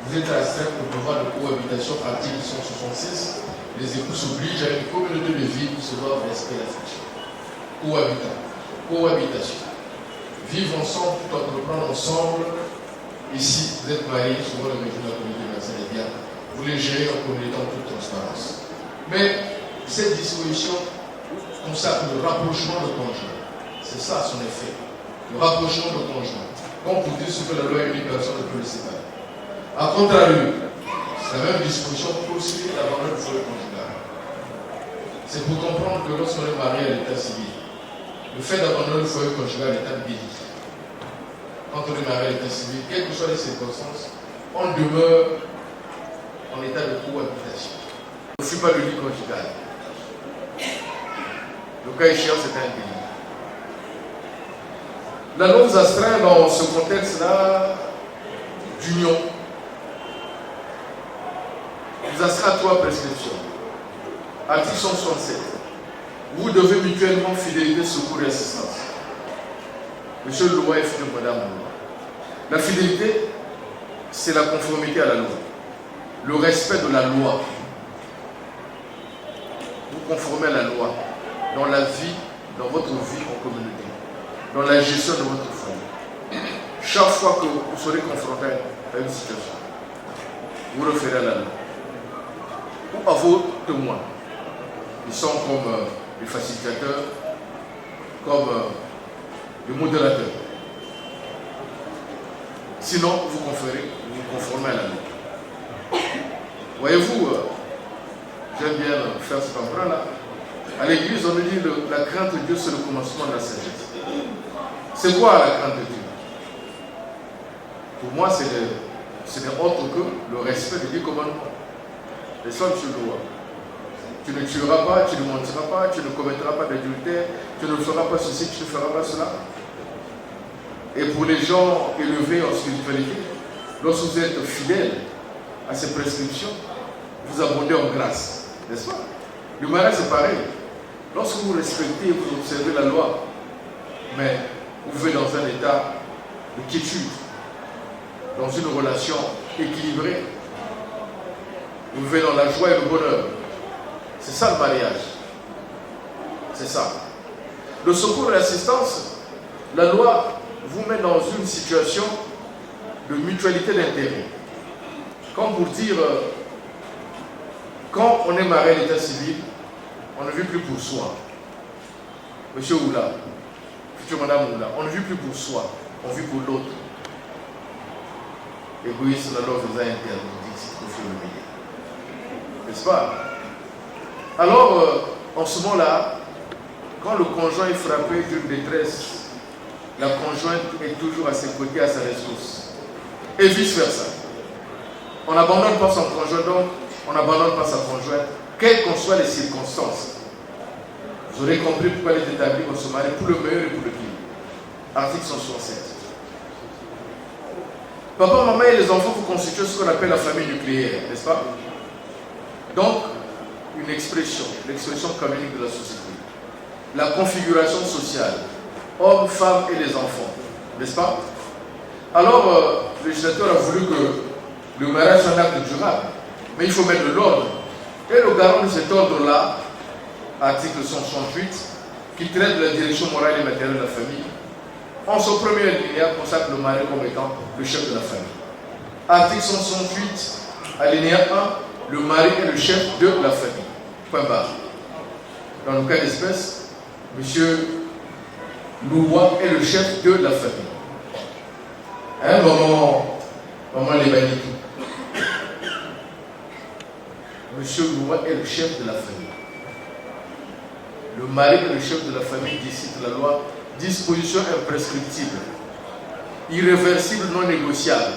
vous êtes astreint au devoir de cohabitation, article 166. Les époux s'obligent à une communauté de vie qui se doit respecter la fiction. Cohabitation. Vivre ensemble, tout entreprendre ensemble. Ici, vous êtes mariés, souvent le régime de la communauté universelle des biens. Vous les gérez en communiquant en toute transparence. Mais cette disposition consacre le rapprochement de conjoints. C'est ça son effet. Le rapprochement de conjoints. Comme pour dire ce que la loi unique, personne ne peut le séparer. A contrario, la même disposition poursuit l'abandon du foyer conjugal. C'est pour comprendre que lorsqu'on est marié à l'état civil, le fait d'abandonner le foyer conjugal est un délit. Quand on est marié à l'état civil, quelles que soient les circonstances, on demeure en état de cohabitation. On ne fuit pas le lit conjugal. Le cas échéant, c'est un délit. La loi vous astreint dans ce contexte-là d'union. Vous astreint à trois prescriptions. Article 167. Vous devez mutuellement fidélité, secours et assistance. Monsieur Loua et future Madame Loua. La fidélité, c'est la conformité à la loi. Le respect de la loi. Vous conformez à la loi dans la vie, dans votre vie en communauté, dans la gestion de votre famille. Chaque fois que vous serez confronté à une situation, vous referez à la loi. Vous à vos témoins. Ils sont comme les facilitateurs, comme les modérateurs. Sinon, vous vous conformez à la loi. Voyez-vous, j'aime bien faire cet emprunt-là. À l'église, on nous dit que la crainte de Dieu, c'est le commencement de la sagesse. C'est quoi la crainte de Dieu? Pour moi, ce n'est autre que le respect des 10 commandements. Les femmes sur le droit. Tu ne tueras pas, tu ne mentiras pas, tu ne commettras pas d'adultère, tu ne feras pas ceci, tu ne feras pas cela. Et pour les gens élevés en spiritualité, lorsque vous êtes fidèles à ces prescriptions, vous abondez en grâce. N'est-ce pas? Le mariage, c'est pareil. Lorsque vous respectez et vous observez la loi, mais vous vivez dans un état de quiétude, dans une relation équilibrée, vous vivez dans la joie et le bonheur. C'est ça le mariage. C'est ça. Le secours et l'assistance, la loi vous met dans une situation de mutualité d'intérêt. Comme pour dire, quand on est marié à l'état civil, on ne vit plus pour soi. Monsieur Oula, future Madame Oula, on ne vit plus pour soi, on vit pour l'autre. Égoïsme, la loi vous a interdit, c'est pour faire le meilleur. N'est-ce pas? Alors, en ce moment-là, quand le conjoint est frappé d'une détresse, la conjointe est toujours à ses côtés, à sa ressource. Et vice-versa. On n'abandonne pas son conjoint, donc on n'abandonne pas sa conjointe, quelles qu'en soient les circonstances. Vous aurez compris pourquoi il est établi qu'on se marie pour le meilleur et pour le pire. Article 167. Papa, maman et les enfants, vous constituez ce qu'on appelle la famille nucléaire, n'est-ce pas? Donc, une expression, l'expression canonique de la société. La configuration sociale, hommes, femmes et les enfants, n'est-ce pas? Alors, le législateur a voulu que le mariage soit un acte durable, mais il faut mettre de l'ordre. Et le garant de cet ordre-là, article 168, qui traite de la direction morale et matérielle de la famille, en son premier alinéa consacre le mari comme étant le chef de la famille. Article 168, alinéa 1, le mari est le chef de la famille. Point barre. Dans le cas d'espèce, monsieur Louwa est le chef de la famille. Hein, maman Lebanitou. Monsieur Louwa est le chef de la famille. Le mari est le chef de la famille, d'ici de la loi. Disposition imprescriptible, irréversible, non négociable.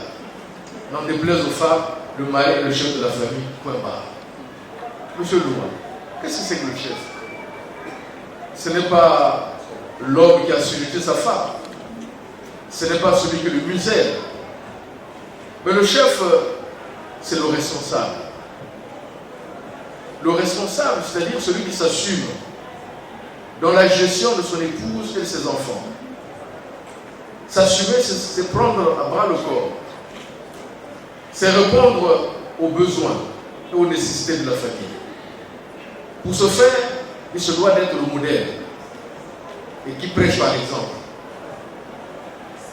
N'en déplaise aux femmes, le mari est le chef de la famille. Point barre. Monsieur Louwa, qu'est-ce que c'est que le chef? Ce n'est pas l'homme qui a survécu sa femme. Ce n'est pas celui qui le muselle. Mais le chef, c'est le responsable. Le responsable, c'est-à-dire celui qui s'assume dans la gestion de son épouse et de ses enfants. S'assumer, c'est prendre à bras le corps. C'est répondre aux besoins et aux nécessités de la famille. Pour ce faire, il se doit d'être le modèle et qui prêche par exemple.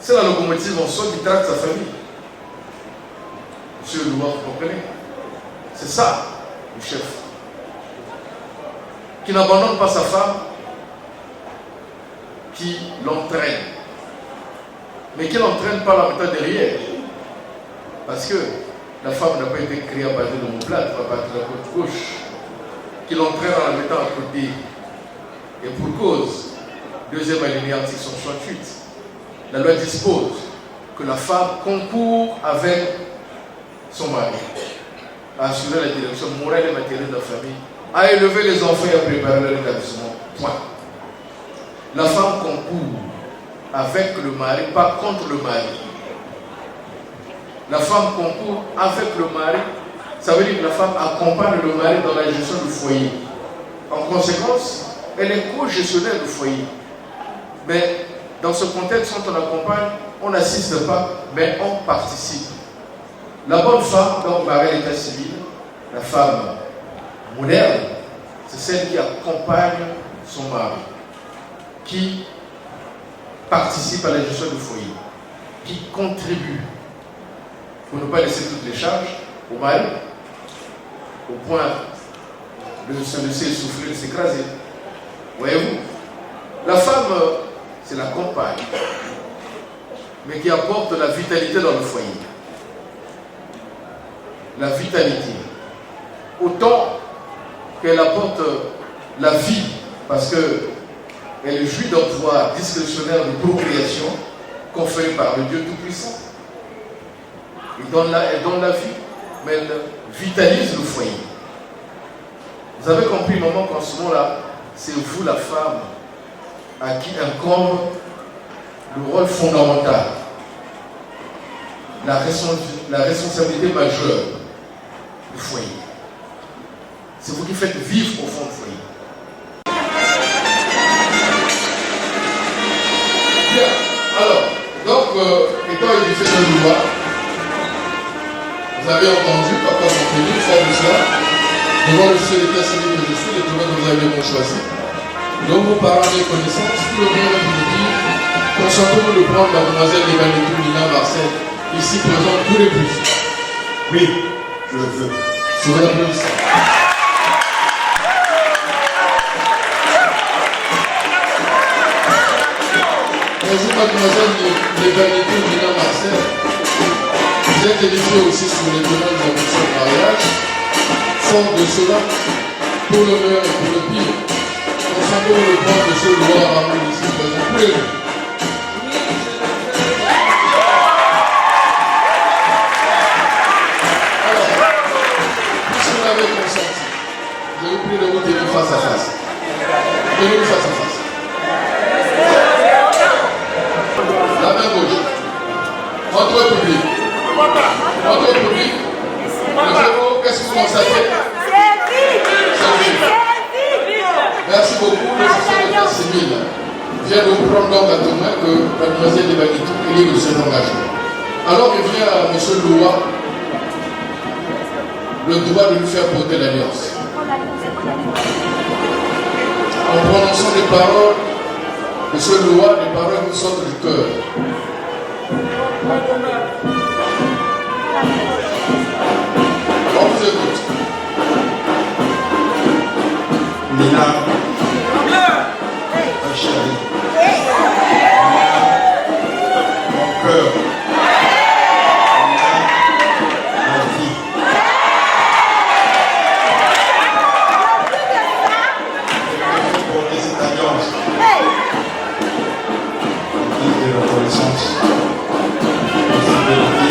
C'est la locomotive en soi qui traque sa famille. Monsieur Louwa, vous comprenez? C'est ça, le chef. Qui n'abandonne pas sa femme, qui l'entraîne. Mais qui l'entraîne pas la mettant derrière. Parce que la femme n'a pas été créée à partir de mon plat, à partir de la côte gauche. Qui l'entraîne en la mettant à côté. Et pour cause, deuxième alinéa, article 168, la loi dispose que la femme concourt avec son mari à assurer la direction morale et matérielle de la famille, à élever les enfants et à préparer leur établissement. Point. La femme concourt avec le mari, pas contre le mari. La femme concourt avec le mari, ça veut dire que la femme accompagne le mari dans la gestion du foyer. En conséquence, elle est co-gestionnaire du foyer. Mais dans ce contexte, quand on accompagne, on n'assiste pas, mais on participe. La bonne femme, donc mariée à l'état civil, la femme moderne, c'est celle qui accompagne son mari, qui participe à la gestion du foyer, qui contribue, pour ne pas laisser toutes les charges au mari, au point de se laisser souffler, de s'écraser. Voyez-vous, la femme, c'est la compagne, mais qui apporte la vitalité dans le foyer. La vitalité. Autant qu'elle apporte la vie, parce qu'elle jouit d'un pouvoir discrétionnaire de procréation conféré par le Dieu Tout-Puissant. Elle donne la vie, mais elle vitalise le foyer. Vous avez compris, maman, qu'en ce moment-là, c'est vous, la femme, à qui incombe le rôle fondamental, la responsabilité majeure du foyer. C'est vous qui faites vivre au fond du foyer. Bien, alors, donc, étant édifié de loi, vous avez entendu, papa Montpellier, fort de cela, devant le chef d'état civil que je suis, les domaines que vous avez bien choisi. Donc, vos parents et connaissances, tout le monde vous dit, consentons-nous de prendre mademoiselle Égalité Nina Marcel, ici présente tous les plus. Oui, je le veux. Sous l'applaudissement. Bonjour mademoiselle Égalité Nina Marcel. Vous êtes édifié aussi sur les domaines de votre mariage. Fort de cela, pour le meilleur et pour le pire, consentons-nous de prendre M. Loire Ramon ici présent tous les deux. Je vous prie de vous tenir face à face. Tenez-vous face à face. La main gauche. Montrez au public. Montrez au public. Le zéro, qu'est-ce que vous constatez? C'est vide. Merci beaucoup. Le système d'état civil vient de vous prendre donc à témoin que mademoiselle Ébanitou est libre de cet engagement. Alors il vient à M. Loua le droit de lui faire porter l'alliance. En prononçant des paroles, M. Loua, des paroles qui sortent du cœur. On vous écoute. Nina, ma chérie, mon cœur, ma vie. Pour cette alliance, vie de reconnaissance, de fidélité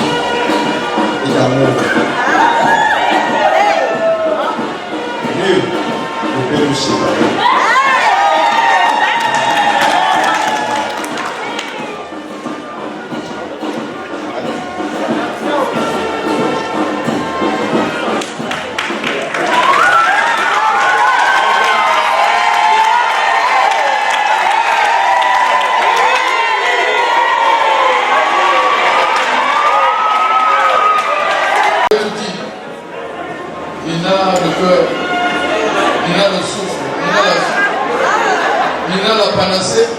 et d'amour. Nul ne peut nous séparer. Nina le cœur, Nina le souffle, Nina la panacée.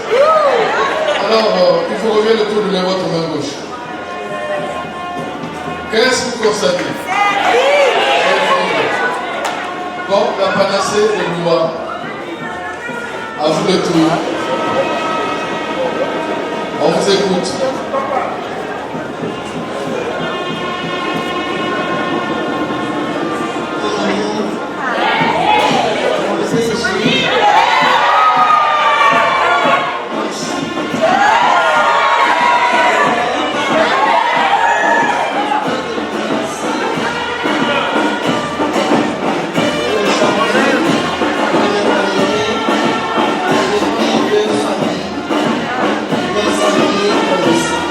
Alors, il faut revenir le tour de votre main gauche. Qu'est-ce que vous constatez? Donc, la panacée de Loua. À vous le tour. On vous écoute. Yes.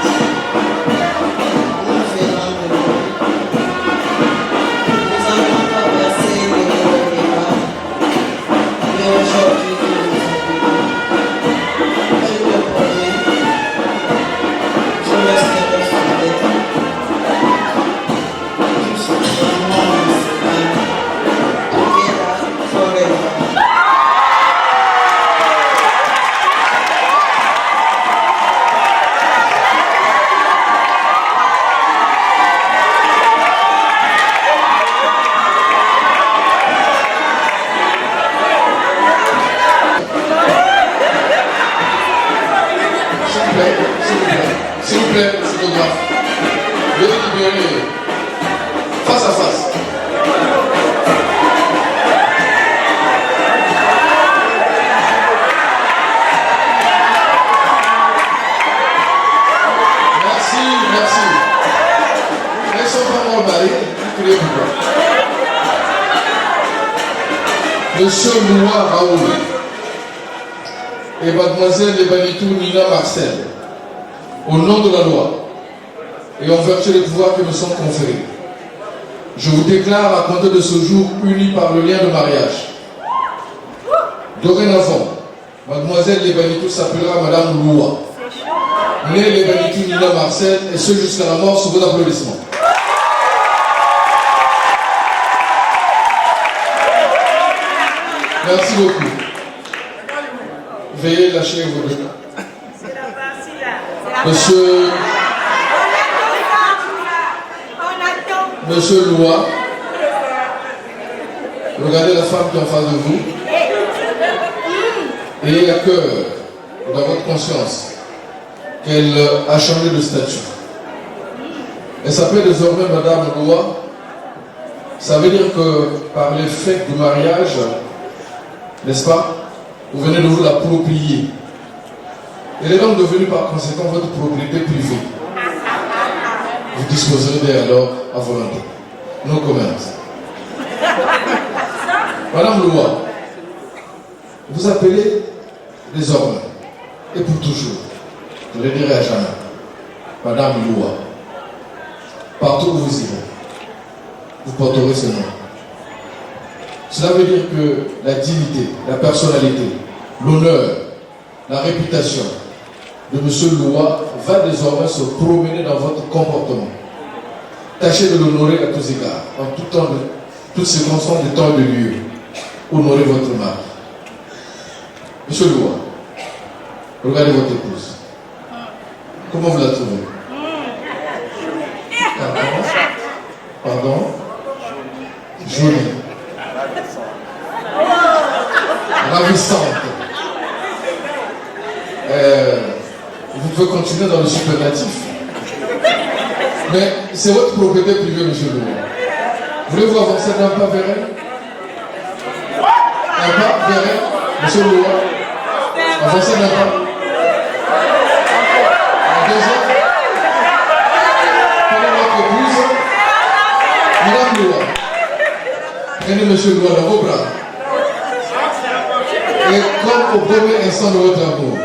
libérer. Face à face. Merci. Elles sont pas emballées. Monsieur Loua Raoul et mademoiselle Ebanitou Nina Marcel, au nom de la loi et en vertu des pouvoirs qui me sont conférés, je vous déclare à compter de ce jour unis par le lien de mariage. Dorénavant, mademoiselle Ebanitou s'appellera madame Loua. Née Lebanitou Nina Marcel, et ce jusqu'à la mort sous vos applaudissements. Merci beaucoup. Veuillez lâcher vos deux. Monsieur Loua, regardez la femme qui est en face de vous. Ayez à cœur, dans votre conscience, qu'elle a changé de statut. Elle s'appelle désormais Madame Loua. Ça veut dire que par les faits du mariage, n'est-ce pas, vous venez de vous l'approprier. Elle est donc devenue par conséquent votre propriété privée. Vous disposerez d'elle alors à volonté. No comment. Madame Loua, vous appelez désormais et pour toujours, je le dirai à jamais, Madame Loua. Partout où vous irez, vous porterez ce nom. Cela veut dire que la dignité, la personnalité, l'honneur, la réputation de M. Loua va désormais se promener dans votre comportement. Tâchez de l'honorer à tous égards, en tout temps, de toutes circonstances de temps et de lieu. Honorez votre mari. M. Loua, regardez votre épouse. Comment vous la trouvez? Pardon? Jolie. Ravissante. Vous pouvez continuer dans le superlatif. Mais c'est votre propriété privée, M. Loua. Voulez-vous avancer d'un pas vers elle? Un pas vers elle, M. Loua? Avancez d'un pas. Un deuxième. Prenez votre épouse. Madame Loua. Prenez M. Loua dans vos bras. Et comme au premier instant de votre amour,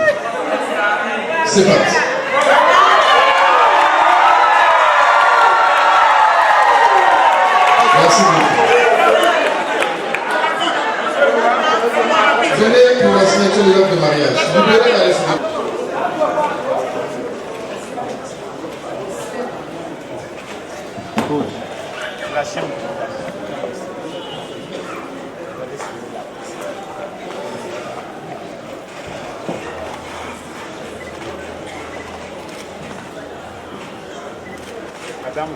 c'est parti. Merci beaucoup. Venez pour la signature de l'acte de mariage. Vous verrez la laisser. Madame,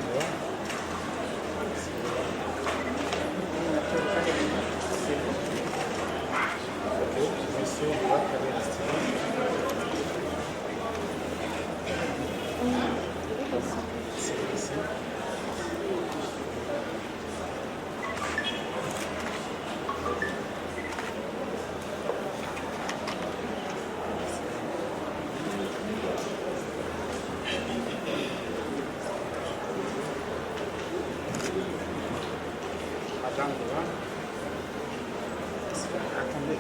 attendez.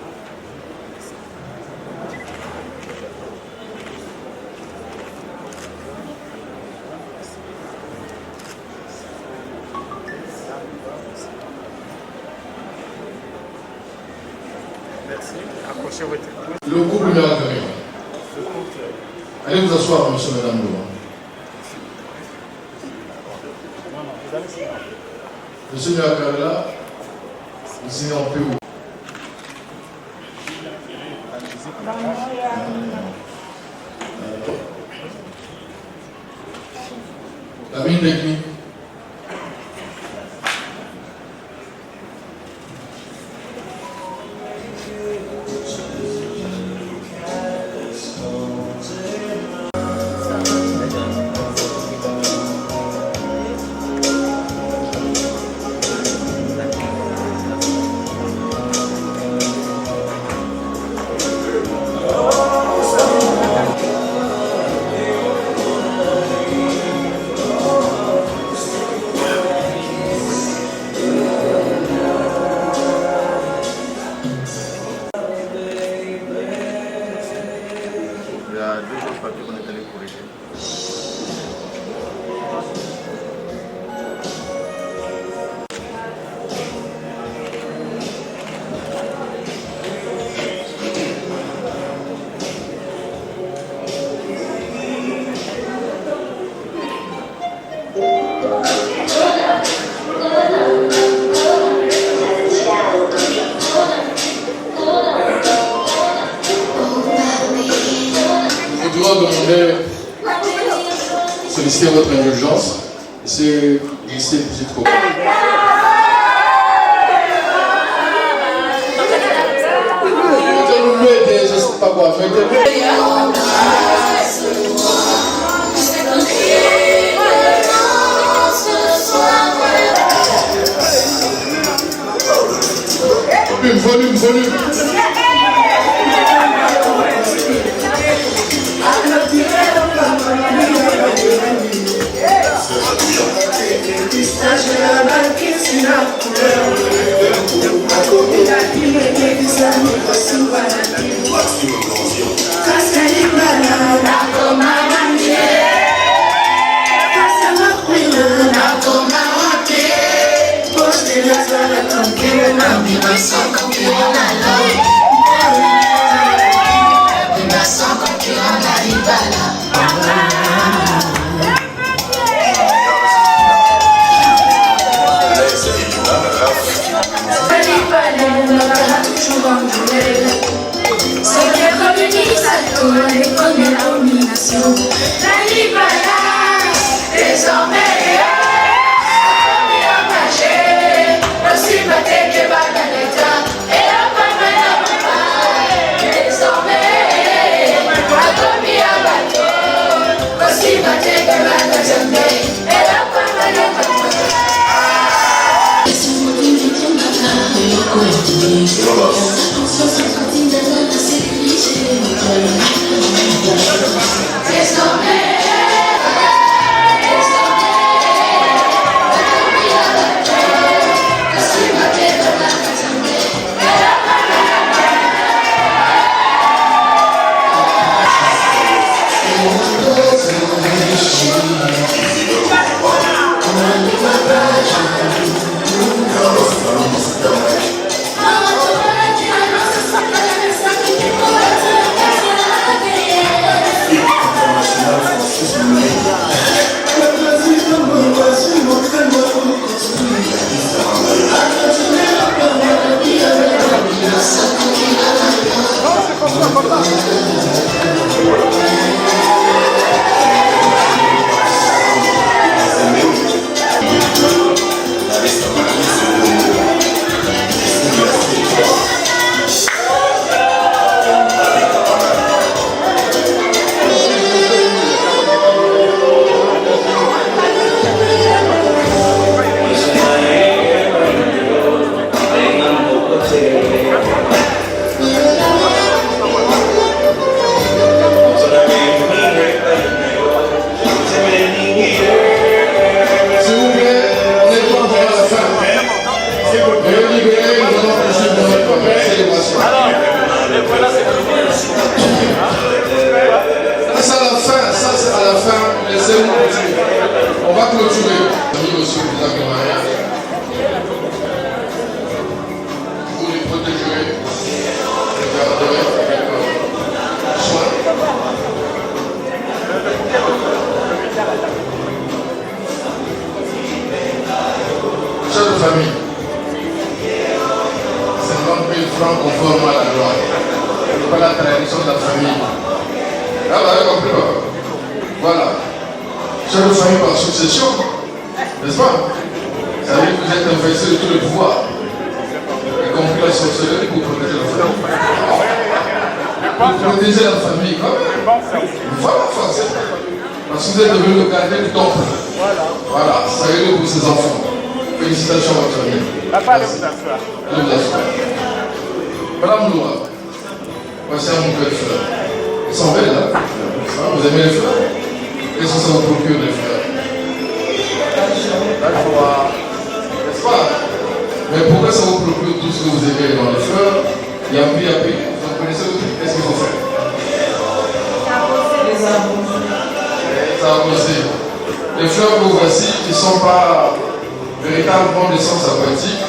Merci. Accrochez votre épouse. Le couple numéro 1. Allez vous asseoir, monsieur, madame Loua. Monsieur Mirakala, vous signez en PO. La mine technique. solliciter votre indulgence. C'est glisser une petite cour. Je sais pas quoi faire. Volume. Les fleurs que voici, qui ne sont pas véritablement d'essence aquatique,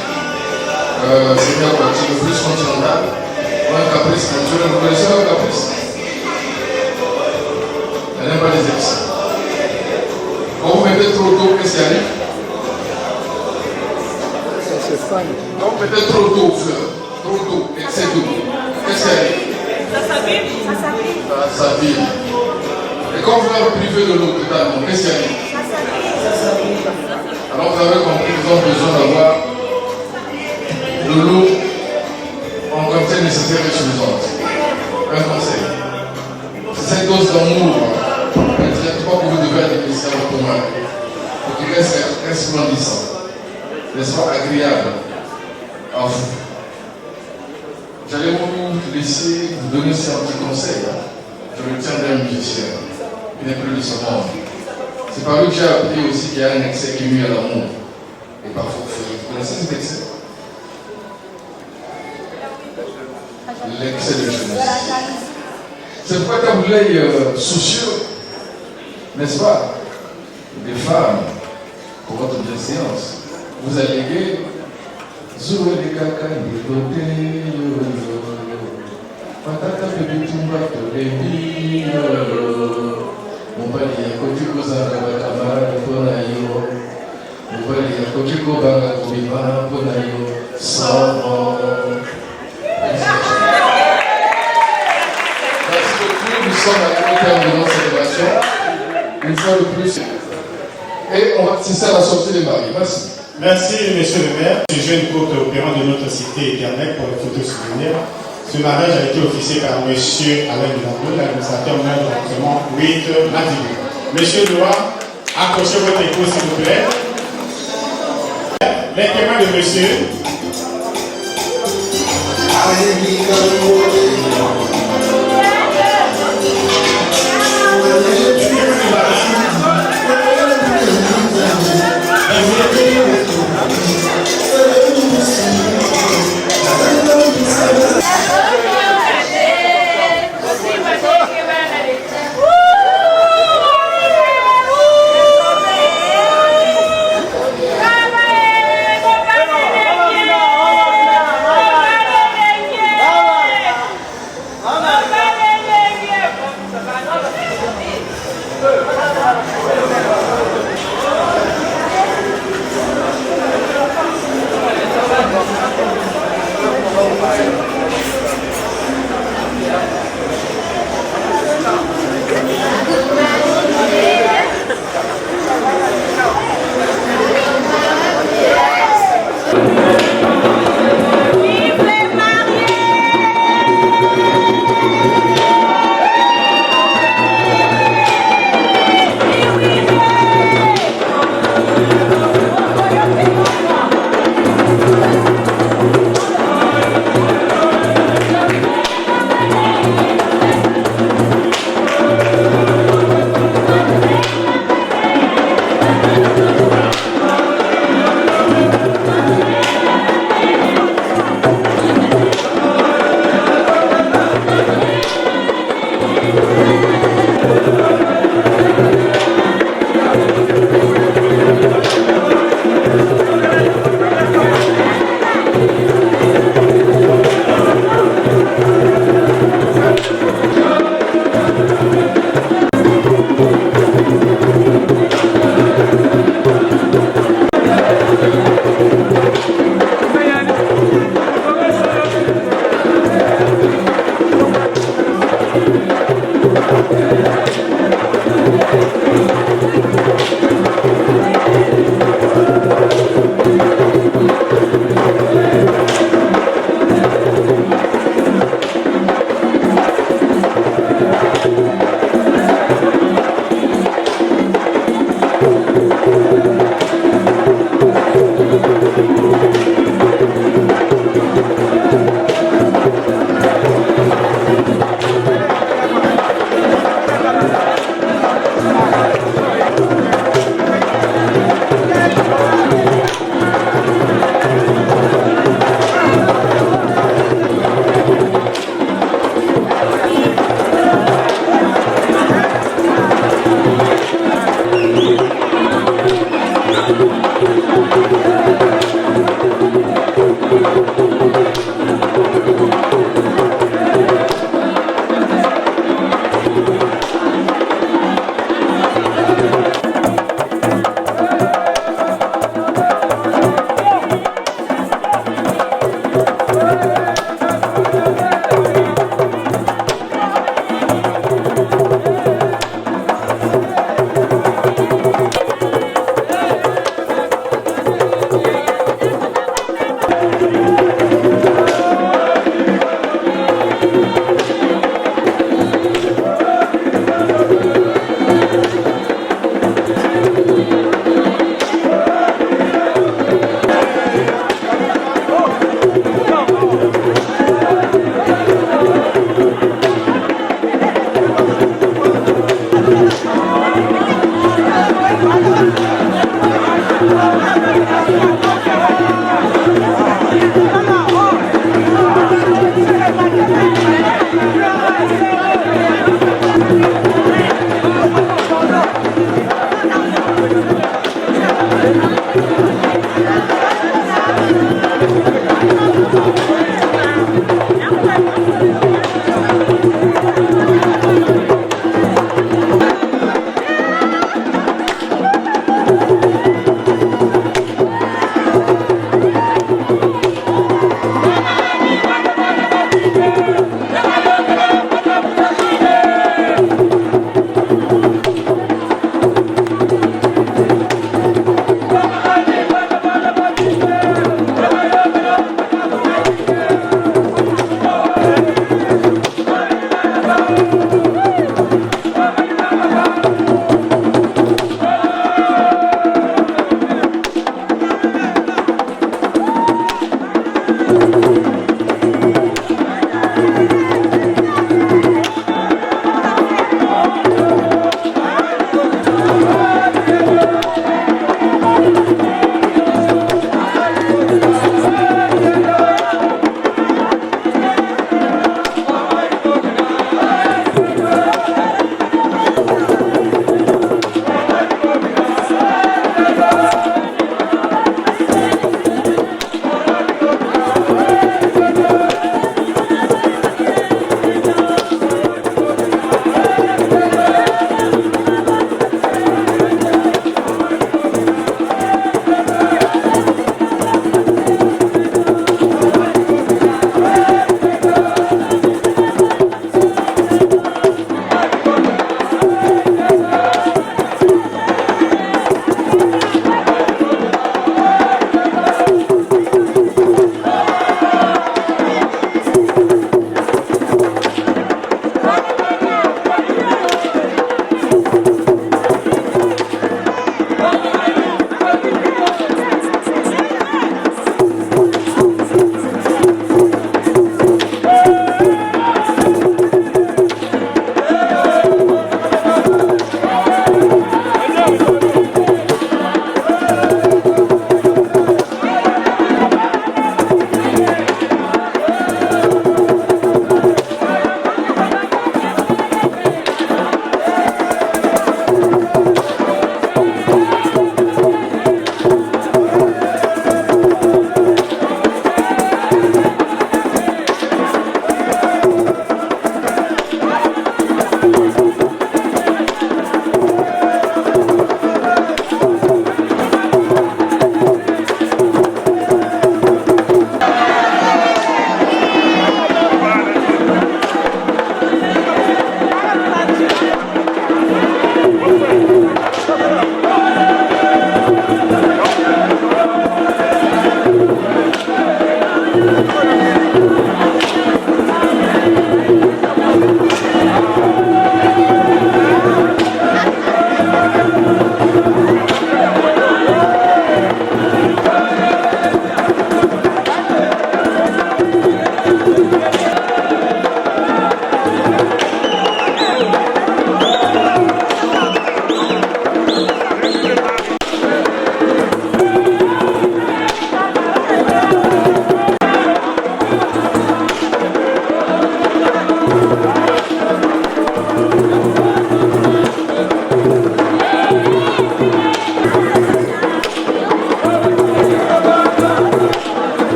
c'est bien aquatique, le plus continental, ou un caprice naturel. Vous connaissez un caprice? Elle n'aime pas les excès. Quand vous mettez trop d'eau, qu'est-ce qui arrive? Quand vous mettez trop d'eau aux fleurs, trop d'eau, excès d'eau, qu'est-ce qui arrive? Ça s'abîme. Ça s'abîme. Et quand vous leur privez de l'eau totalement, qu'est-ce qu'il y a? Alors vous avez compris qu'ils ont besoin d'avoir de l'eau en quantité nécessaire et suffisante. Un conseil. C'est cette dose d'amour, le traitement que vous devez administrer à votre mari, pour qu'il reste resplendissant, n'est-ce pas, agréable à vous. J'allais vous laisser vous donner aussi un petit conseil. Je le tiens d'un musicien, qui n'est plus de ce monde. C'est par lui que j'ai appris aussi qu'il y a un excès qui nuit à l'amour. Et parfois, vous connaissez cet excès? L'excès de jeunesse. C'est pourquoi quand vous l'êtes soucieux, n'est-ce pas, des femmes, pour votre bienséance, vous alléguez Zoé les caca, patata bébé tumba tolebi mobali ya koki kozanga bakamara mpona yo mobali ya koki kobanga kobima mpona yo soro. Merci beaucoup, nous sommes au terme de notre célébration une fois de plus et on va c'est ça la sortie des maris. Merci. Merci, monsieur le maire. Je suis jeune co-opérant de notre cité éternelle pour les photos souvenirs. Ce mariage a été officié par monsieur Alain Dulandou, l'administrateur maire de l'arrondissement 8 Madibou. Monsieur Loa, accrochez votre épouse s'il vous plaît. Les témoins de monsieur.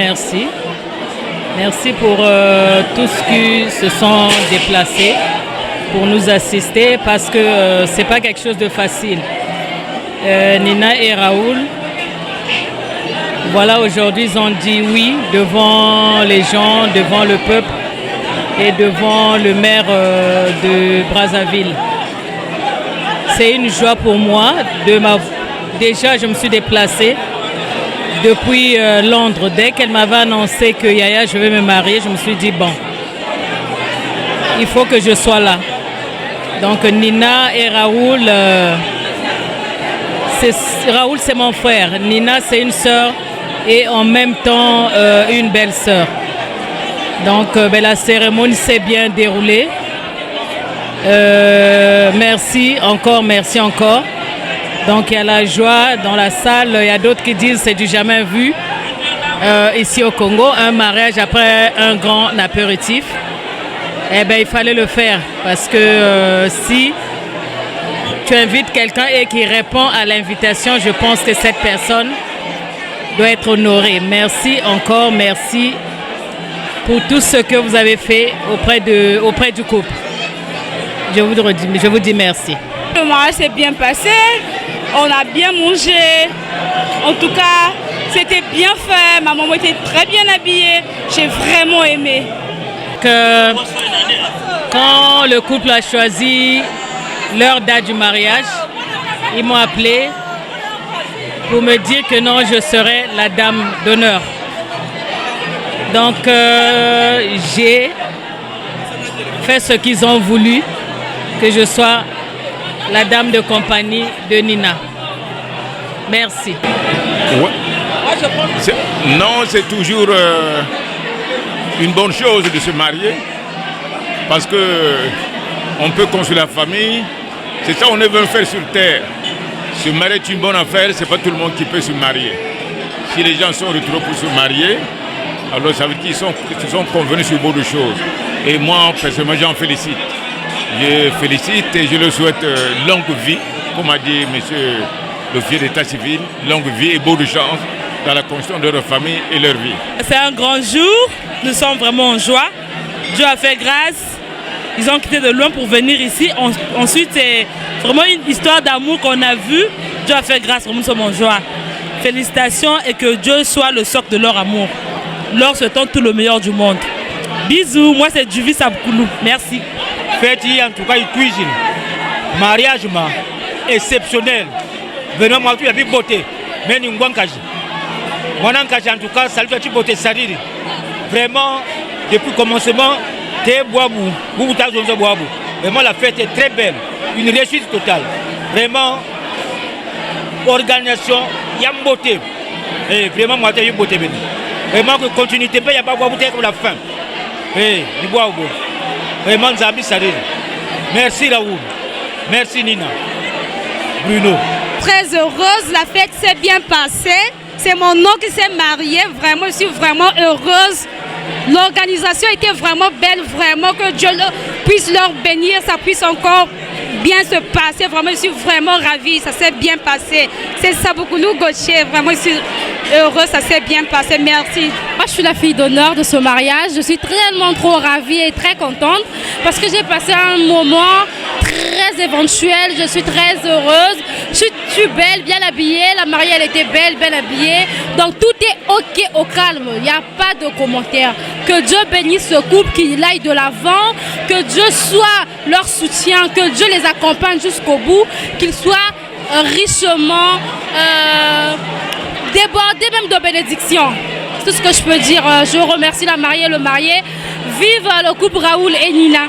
Merci. Merci pour tous qui se sont déplacés pour nous assister parce que c'est pas quelque chose de facile. Nina et Raoul, voilà, aujourd'hui ils ont dit oui devant les gens, devant le peuple et devant le maire de Brazzaville. C'est une joie pour moi déjà je me suis déplacée depuis Londres. Dès qu'elle m'avait annoncé que Yaya je vais me marier, je me suis dit bon, il faut que je sois là. Donc Nina et Raoul, Raoul c'est mon frère, Nina c'est une sœur et en même temps une belle sœur. Donc la cérémonie s'est bien déroulée. Merci encore. Donc il y a la joie dans la salle, il y a d'autres qui disent c'est du jamais vu ici au Congo, un mariage après un grand apéritif. Eh bien il fallait le faire parce que si tu invites quelqu'un et qu'il répond à l'invitation, je pense que cette personne doit être honorée. Merci encore, merci pour tout ce que vous avez fait auprès du couple. Je vous dis merci. Le mariage s'est bien passé, on a bien mangé, en tout cas c'était bien fait, ma maman était très bien habillée, j'ai vraiment aimé. Quand le couple a choisi leur date du mariage, ils m'ont appelé pour me dire que non, je serai la dame d'honneur. Donc j'ai fait ce qu'ils ont voulu, que je sois la dame de compagnie de Nina. Merci. Ouais. Non, c'est toujours une bonne chose de se marier parce que on peut construire la famille. C'est ça qu'on veut faire sur terre. Se marier est une bonne affaire, c'est pas tout le monde qui peut se marier. Si les gens sont retrouvés pour se marier, alors ça veut dire qu'ils se sont convenus sur beaucoup de choses. Et moi, personnellement, j'en félicite. Je félicite et je leur souhaite longue vie, comme a dit monsieur l'officier d'état civil, longue vie et beaucoup de chance dans la construction de leur famille et leur vie. C'est un grand jour, nous sommes vraiment en joie. Dieu a fait grâce, ils ont quitté de loin pour venir ici. Ensuite, c'est vraiment une histoire d'amour qu'on a vue. Dieu a fait grâce, nous sommes en joie. Félicitations et que Dieu soit le socle de leur amour. Leur souhaitons tout le meilleur du monde. Bisous, moi c'est Juvi Sabkoulou. Merci. Fête en tout cas une cuisine. Mariage exceptionnel. Vraiment moi tu as vu beauté. Mais nous ngwankaji. Moi en tout cas salut tu beauté sariri. Vraiment depuis le commencement t'es boabou. Vraiment la fête est très belle. Une réussite totale. Vraiment organisation y'a beauté. Et vraiment moi t'as eu beauté. Vraiment que continuité pas y a pas boabou pour la fin. Et du boabou. Vraiment Zambi Sariri. Merci Raoul. Merci Nina. Bruno. Très heureuse, la fête s'est bien passée. C'est mon oncle qui s'est marié. Vraiment, je suis vraiment heureuse. L'organisation était vraiment belle. Vraiment que Dieu puisse leur bénir. Ça puisse encore bien se passer. Vraiment, je suis vraiment ravie. Ça s'est bien passé. C'est Saboukoulou Gauthier. Vraiment, je suis heureuse. Ça s'est bien passé. Merci. Moi, je suis la fille d'honneur de ce mariage. Je suis tellement trop ravie et très contente parce que j'ai passé un moment très éventuel. Je suis très heureuse. Je suis belle, bien habillée. La mariée, elle était belle, bien habillée. Donc, tout est OK au calme. Il n'y a pas de commentaires. Que Dieu bénisse ce couple, qu'il aille de l'avant. Que Dieu soit leur soutien. Que Dieu les accompagne jusqu'au bout. Qu'ils soient richement débordés même de bénédictions. C'est tout ce que je peux dire. Je remercie la mariée et le marié. Vive le couple Raoul et Nina.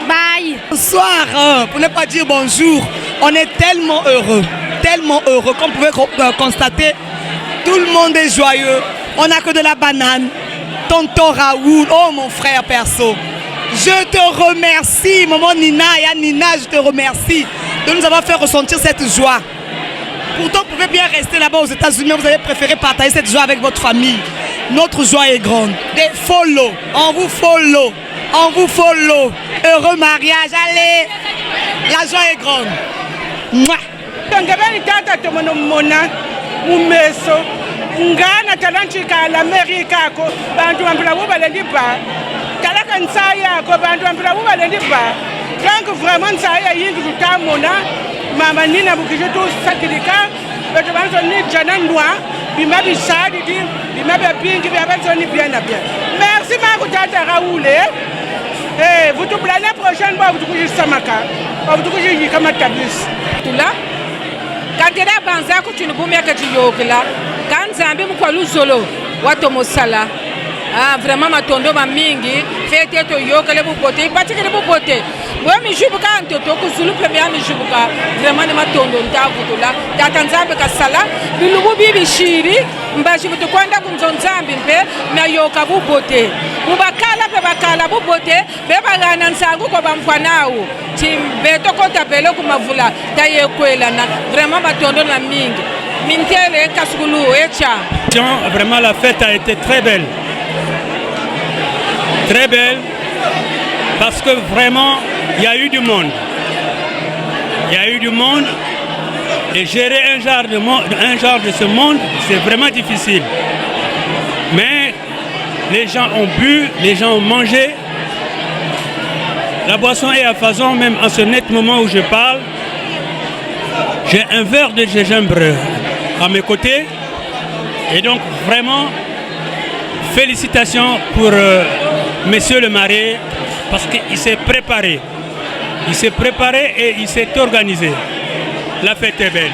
Bye. Bonsoir, pour ne pas dire bonjour. On est tellement heureux. Comme vous pouvez constater, tout le monde est joyeux. On n'a que de la banane. Tonton Raoul, oh mon frère perso. Je te remercie, maman Nina et Nina, je te remercie de nous avoir fait ressentir cette joie. Pourtant, vous pouvez bien rester là-bas aux États-Unis, vous avez préféré partager cette joie avec votre famille. Notre joie est grande. Des follow, on vous follow. Heureux mariage, allez. La joie est grande. Mouah. Ngana talanchika la Amerika ko bantu ambula balendi ba kalaka nsaya ko bantu ambula balendi ba donc vraiment nsaya yingi tutamona mama Nina bukije to sakirika beto banzo ni jana ndwa bima bisadi di bima be pingi be banzo ni bien na bien merci ma ko tata Raoul vous tout l'année prochaine ba vous tout samaka ba vous tout kama tablis tula kagera banza ko tunubumya ka jiyokela kan zambi mukwalu zolo wato mosala vraiment matondo mamingi fete to yoka le bobote ipati le bobote we mi jubuka ntoto ku zulu premier mi jubuka vraiment ne matondo ndavu la tata nzambe kasala bilubu bibi shiri mbashi butu kwanda kunzonzambi mpe na yoka bobote mubakala pe bakala bobote be bagana nsangu ko bamfanawo timbeto kota pele kumavula tayekwela na vraiment matondo na mingi mintele kasukulu echa. Vraiment la fête a été très belle. Très belle, parce que vraiment, il y a eu du monde. Il y a eu du monde, et gérer un genre de ce monde, c'est vraiment difficile. Mais les gens ont bu, les gens ont mangé. La boisson est à foison, même en ce net moment où je parle. J'ai un verre de gingembre à mes côtés. Et donc, vraiment, félicitations pour Monsieur le marié, parce qu'il s'est préparé. Il s'est préparé et il s'est organisé. La fête est belle.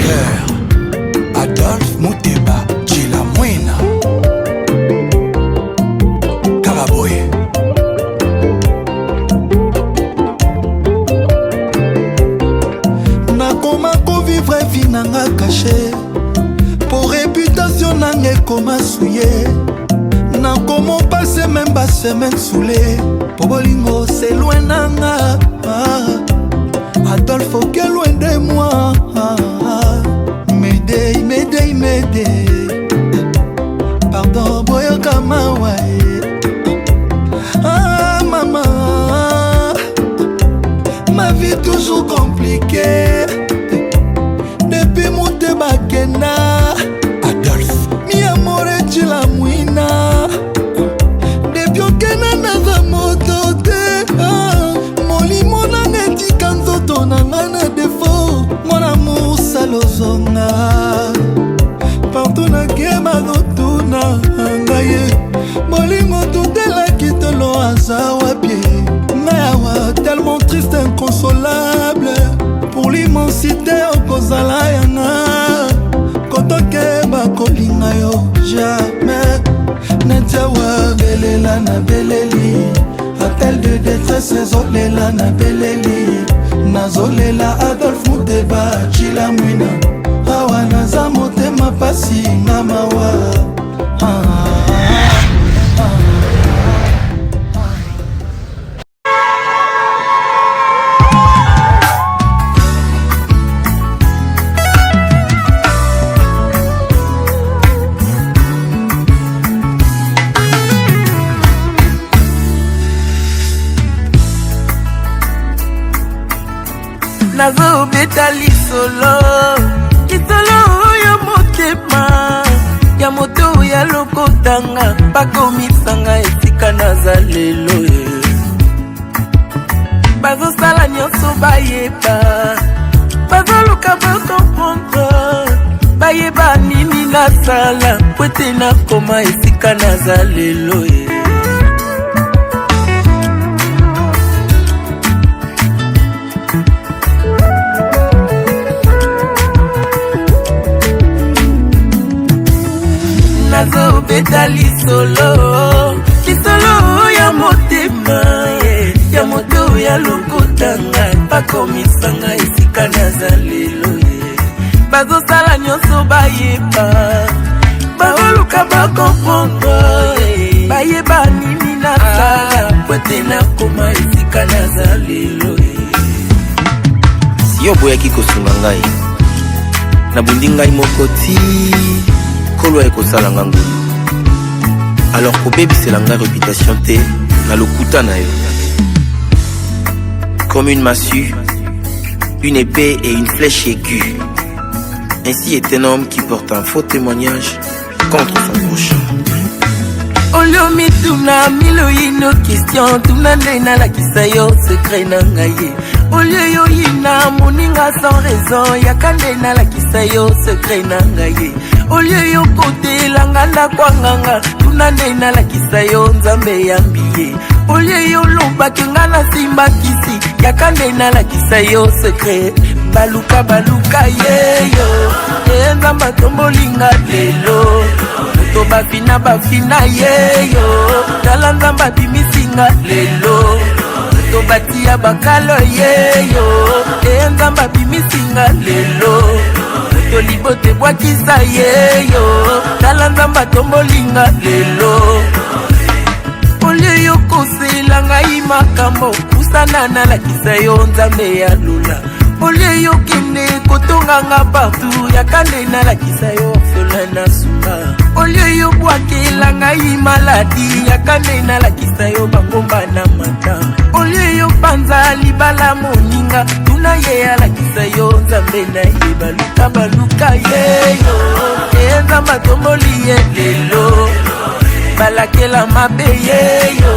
cœur. Adolphe Mouteba, Chila Mouina. Karaboy. Nakoma ko vivre vie nanga caché. Pour réputation nanga koma souillé. Nakoma passer même pas semaine saoulé. Pour bolingo c'est loin nanga. Adolphe ok loin de moi. M'aider, m'aider, m'aider. Pardon boyo kama wae. Ah maman, ma vie toujours compliquée. Depuis mon débakena, Adolphe, mi amore Chila Mouina. Depuis okena naza moto te, molimo nanga tika nzoto nanga na défaut. Mon amour salozonga, partout na kema zotuna ngaye. Molingo tutela kitolo azawa pied. Nayawa tellement triste, inconsolable. Pour l'immensité okozala yanga. Kotoke bakolinga yo jamais. Netiawa belela na beleli. Appel de détresse ezolela na beleli. Nazolela Adolphe Mouteba Chila Mouina. Awa naza motema pasi na mawa. Nazo beta lisolo Kitolo ya motema Ya moto ya lokotanga Bakomisanga etika naza lelo Bazo sala nyonso bayeba Bazo luka bakomprendre Bayeba nini nasala Pwete nakoma etika naza lelo Nazo beta lisolo Lisolo ya motema Ya moto ya lokotanga Bakomisanga esika naza lelo Bazo sala nyonso bayeba Baoluka bakomprendre Bayeba nini nasala Pwete nakoma esika naza lelo Si yo boyaki kosunga ngai Nabundi ngai mokoti Kolo ekosala ngangulu. Alors kobebisela ngai réputation te na lokuta na yo. Comme une massue, une épée et une flèche aiguë. Ainsi est un homme qui porte un faux témoignage contre son prochain. Olio mituna milo ino question tuna ndena la kisayo secret na ngaye. Olio yo ina moninga sans raison yakandena la kisayo secret na ngaye. Olio yo kote langanda kwa nganga tuna ndena la kisayo nzambe yambiye. Olio yo loba kengana simba kisi yakandena la kisayo secret. Baluka baluka yeyo nzamba tombolinga lelo. To bafina yeyo Tala nzamba bimisinga lelo To batia bakalo yeyo nzamba bimisinga lelo To libote bwakisa yeyo Tala nzamba tombolinga lelo Olio yo kosela ngai makambo Kusana na lakisa yo nzambe ya lula Olio yo kende kotonga nga partout Yakande na lakisa yo orphelin na suka Olio yo bwakela ngai maladi Yakande na lakisa yo bangomba na mata Olio yo panza libala moninga Tuna ye ya lakisa yo nzambe na ye Baluka baluka yeyo nzamba tomboli ye lelo Balakela mabe yeyo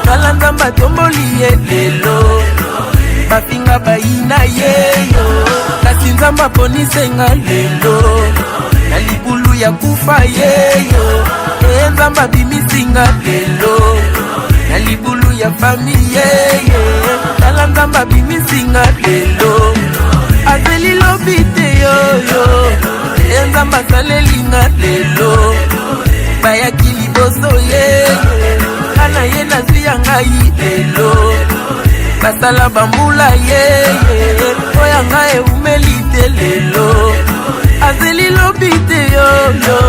Tala nzamba tomboli ye lelo Bafinga baina yeyo Kasi nzamba ponisenga lelo Na libulu ya kufa yeyo nzamba bimisinga lelo Na libulu ya fami yeyo Tala nzamba bimisinga lelo azeli lobi te yoyo enzamba salelinga lelo bayaki liboso ye kana ye nazwi ya ngai lelo basala bambula ye oya ngai eumeli te lelo azeli lobi te yoyo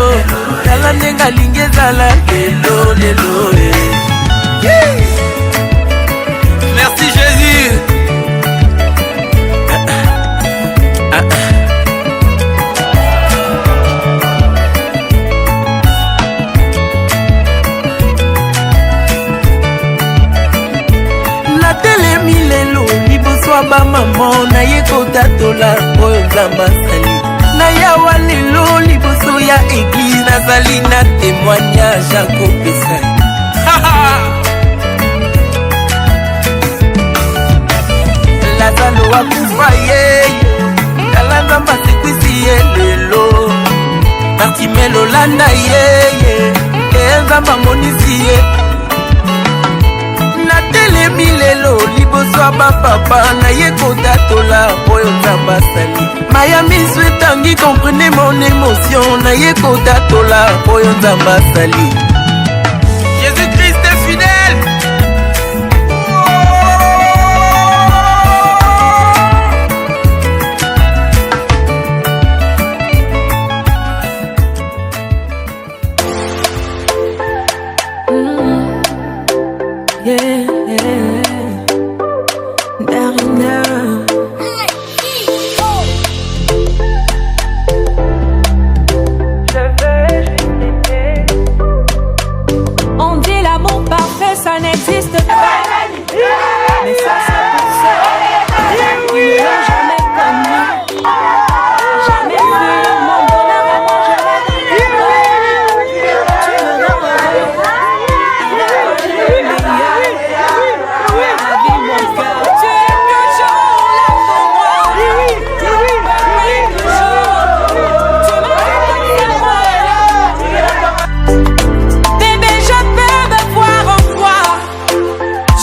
tala ndenge alingi ezala lelo lelo. Merci Jésus. Natelemi lelo liboso ya bamama naye kotatola oyo nzambe asali na yawa lelo liboso ya eglise nazali na témoignage akopesa lazalo akufa ye tala nzambe asekwisi ye lelo Bartimele olanda ye nzambe amonisi ye natelemi lelo liboso ya bapapa naye kotatola oyo nzambe asali maya miso etangi comprenez mon émotion naye kotatola oyo nzambe asali. Jésus-Christ est fidèle. On dit l'amour parfait, ça n'existe pas. Mais ça, c'est pour ça. Ils ne l'ont jamais connu. Jamais vu mon bonheur à moi, je l'ai vu. Tu me rends heureux. Alors je le meilleur. Ma vie, mon cœur. Tu es toujours là pour moi. Tu me permets toujours. Tu me fais moi. Bébé, je peux me voir en toi.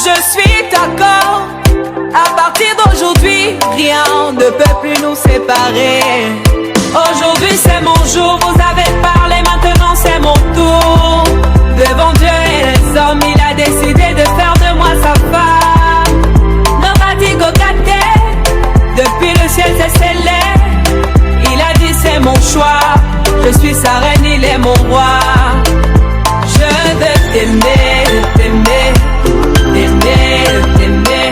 Je suis d'accord. À partir d'aujourd'hui, rien ne peut plus nous séparer. Aujourd'hui c'est mon jour, vous avez parlé, maintenant c'est mon tour. Devant Dieu et les hommes, il a décidé de faire de moi sa femme. Nomadigo gâté, depuis le ciel c'est scellé. Il a dit c'est mon choix, je suis sa reine, il est mon roi. Je veux t'aimer, t'aimer, t'aimer, t'aimer,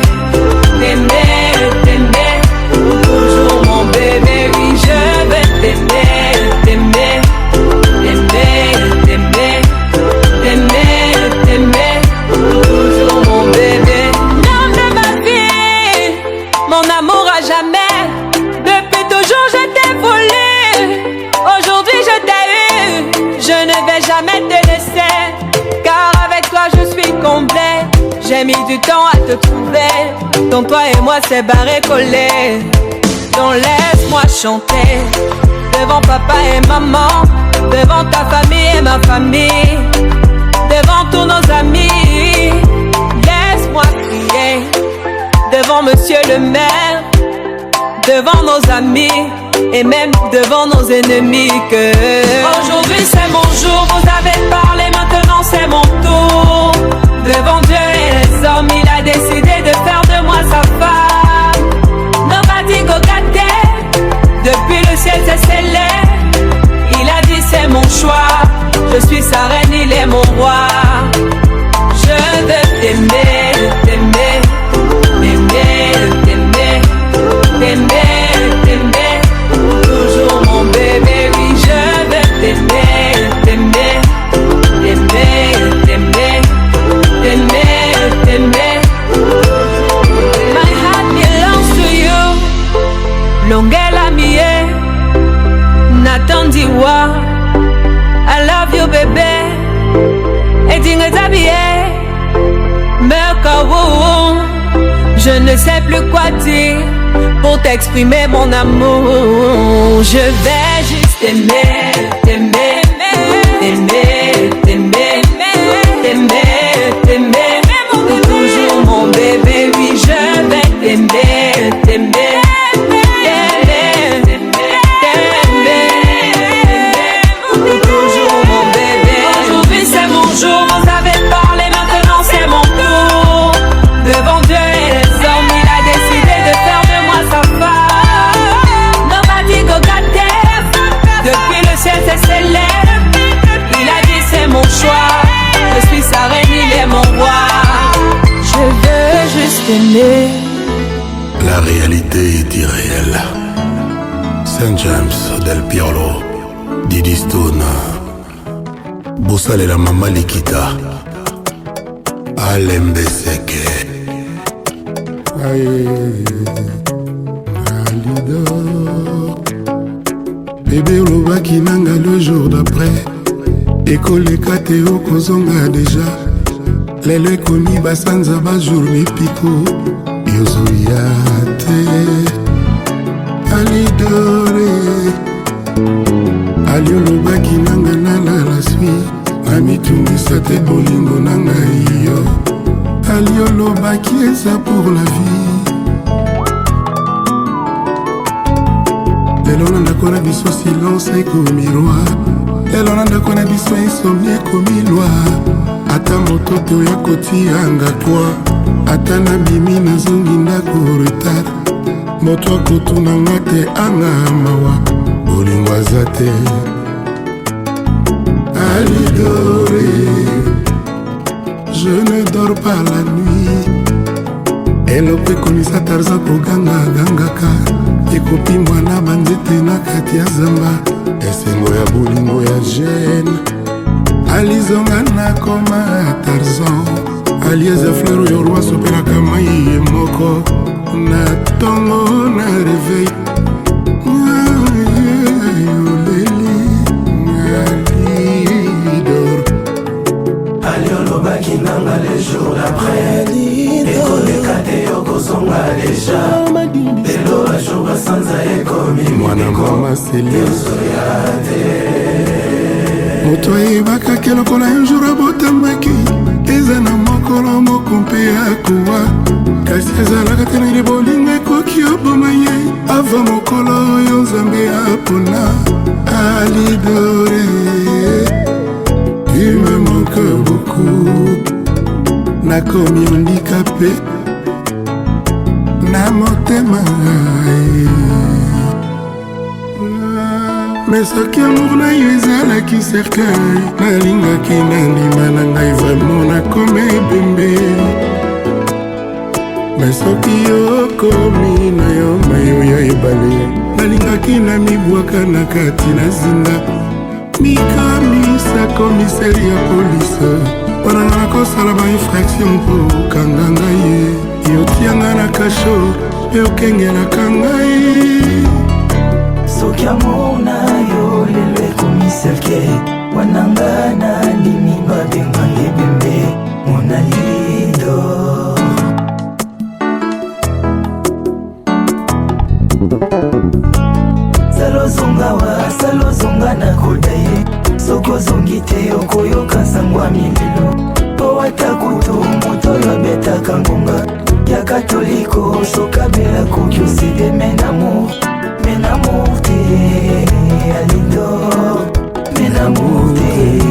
t'aimer, t'aimer, toujours mon bébé, oui, je veux t'aimer, t'aimer, t'aimer, t'aimer, t'aimer, t'aimer, toujours mon bébé. L'homme de ma vie, mon amour à jamais, depuis toujours je t'ai voulu, aujourd'hui je t'ai eu, je ne vais jamais te laisser, car avec toi je suis complet. J'ai mis du temps à te trouver, donc toi et moi c'est barré collé. Donc laisse-moi chanter, devant papa et maman, devant ta famille et ma famille, devant tous nos amis. Laisse-moi crier, devant monsieur le maire, devant nos amis et même devant nos ennemis que aujourd'hui c'est mon jour, vous avez parlé, maintenant c'est mon tour. Devant Dieu et les hommes, il a décidé de faire de moi sa femme. Nomadigo gâté, depuis le ciel c'est scellé. Il a dit c'est mon choix, je suis sa reine, il est mon roi. Je veux t'aimer, t'aimer, t'aimer, t'aimer, t'aimer, t'aimer, toujours mon bébé, oui, je veux t'aimer, t'aimer, t'aimer, t'aimer, t'aimer, t'aimer. My heart belongs to you. Longela mie, Nathan Diwa. I love you, bébé. Et dingue t'habiller, je ne sais plus quoi dire pour t'exprimer mon amour. Je vais juste t'aimer, t'aimer, t'aimer, t'aimer, t'aimer, t'aimer, toujours mon bébé, oui je vais t'aimer, t'aimer, t'aimer. James Del Piolo, Didi Stone, Boussale la Mama Likita, Alembeseke. Bébé Olobaki nanga le jour d'après. École Kateo Kozonga déjà. Lelo ekomi basanza ba journée pico. Yozoyate Alidore Ali Olobaki nanga nana la suite. Ami tungisa te bolingo nanga iyo. Ali Olobaki eza pour la vie. Lelo nanda kona biso silence ekomi roi. Lelo nanda kona biso insomnie ekomi loi. Ata mototo ya kotianga kwa. Ata na bimi nazongi ndako retard. Moto akotuna nga te anga mawa. Bolingo aza te Alidore. Je ne dors pas la nuit. Elope komisa Tarzan koganga gangaka. Ekopi mwana banzete na kati ya zamba. Esengo ya bolingo ya jeune. Alizonga na koma Tarzan. Alieza fleur yo roi sopelaka mai ye moko. Na tongo na réveil. Olobaki nanga les jours d'après. École Kateo Kozonga déjà. Lelo bajour basanza ekomi mwana mama Céline. Moto ayebaka ke lokola un jour abotambaki. Eza na mokolo moko mpe akowa. Kasi ezalaka te na bolingo ekoki oboma ye. Ava mokolo oyo Nzambe apona. Alidore, tu me manques beaucoup. Nakomi handicapé na motema. Mais soki amour na yo ezalaki cercueil. Nalingaki na ndima na ngai vraiment nakomi ebembe. Mais soki okomi na yo mayo ya ebale. Nalingaki na mibwaka na kati na zinga. Mikamisa komiseri ya polise. Wananga nakosala ba infraction mpo okanga ngai. Yotianga na kasho pe okengelaka ngai. Soki amour na yo lelo ekomi selke. Wananga na ndimi babenga ebembe. Mona lido salozonga na kodaye. Sokozongi te okoyoka sangwa mililo. Po ata kutu moto yo abetaka ngonga. Ya katoliko sokabela koki oside menamour te Alidor, menamour te.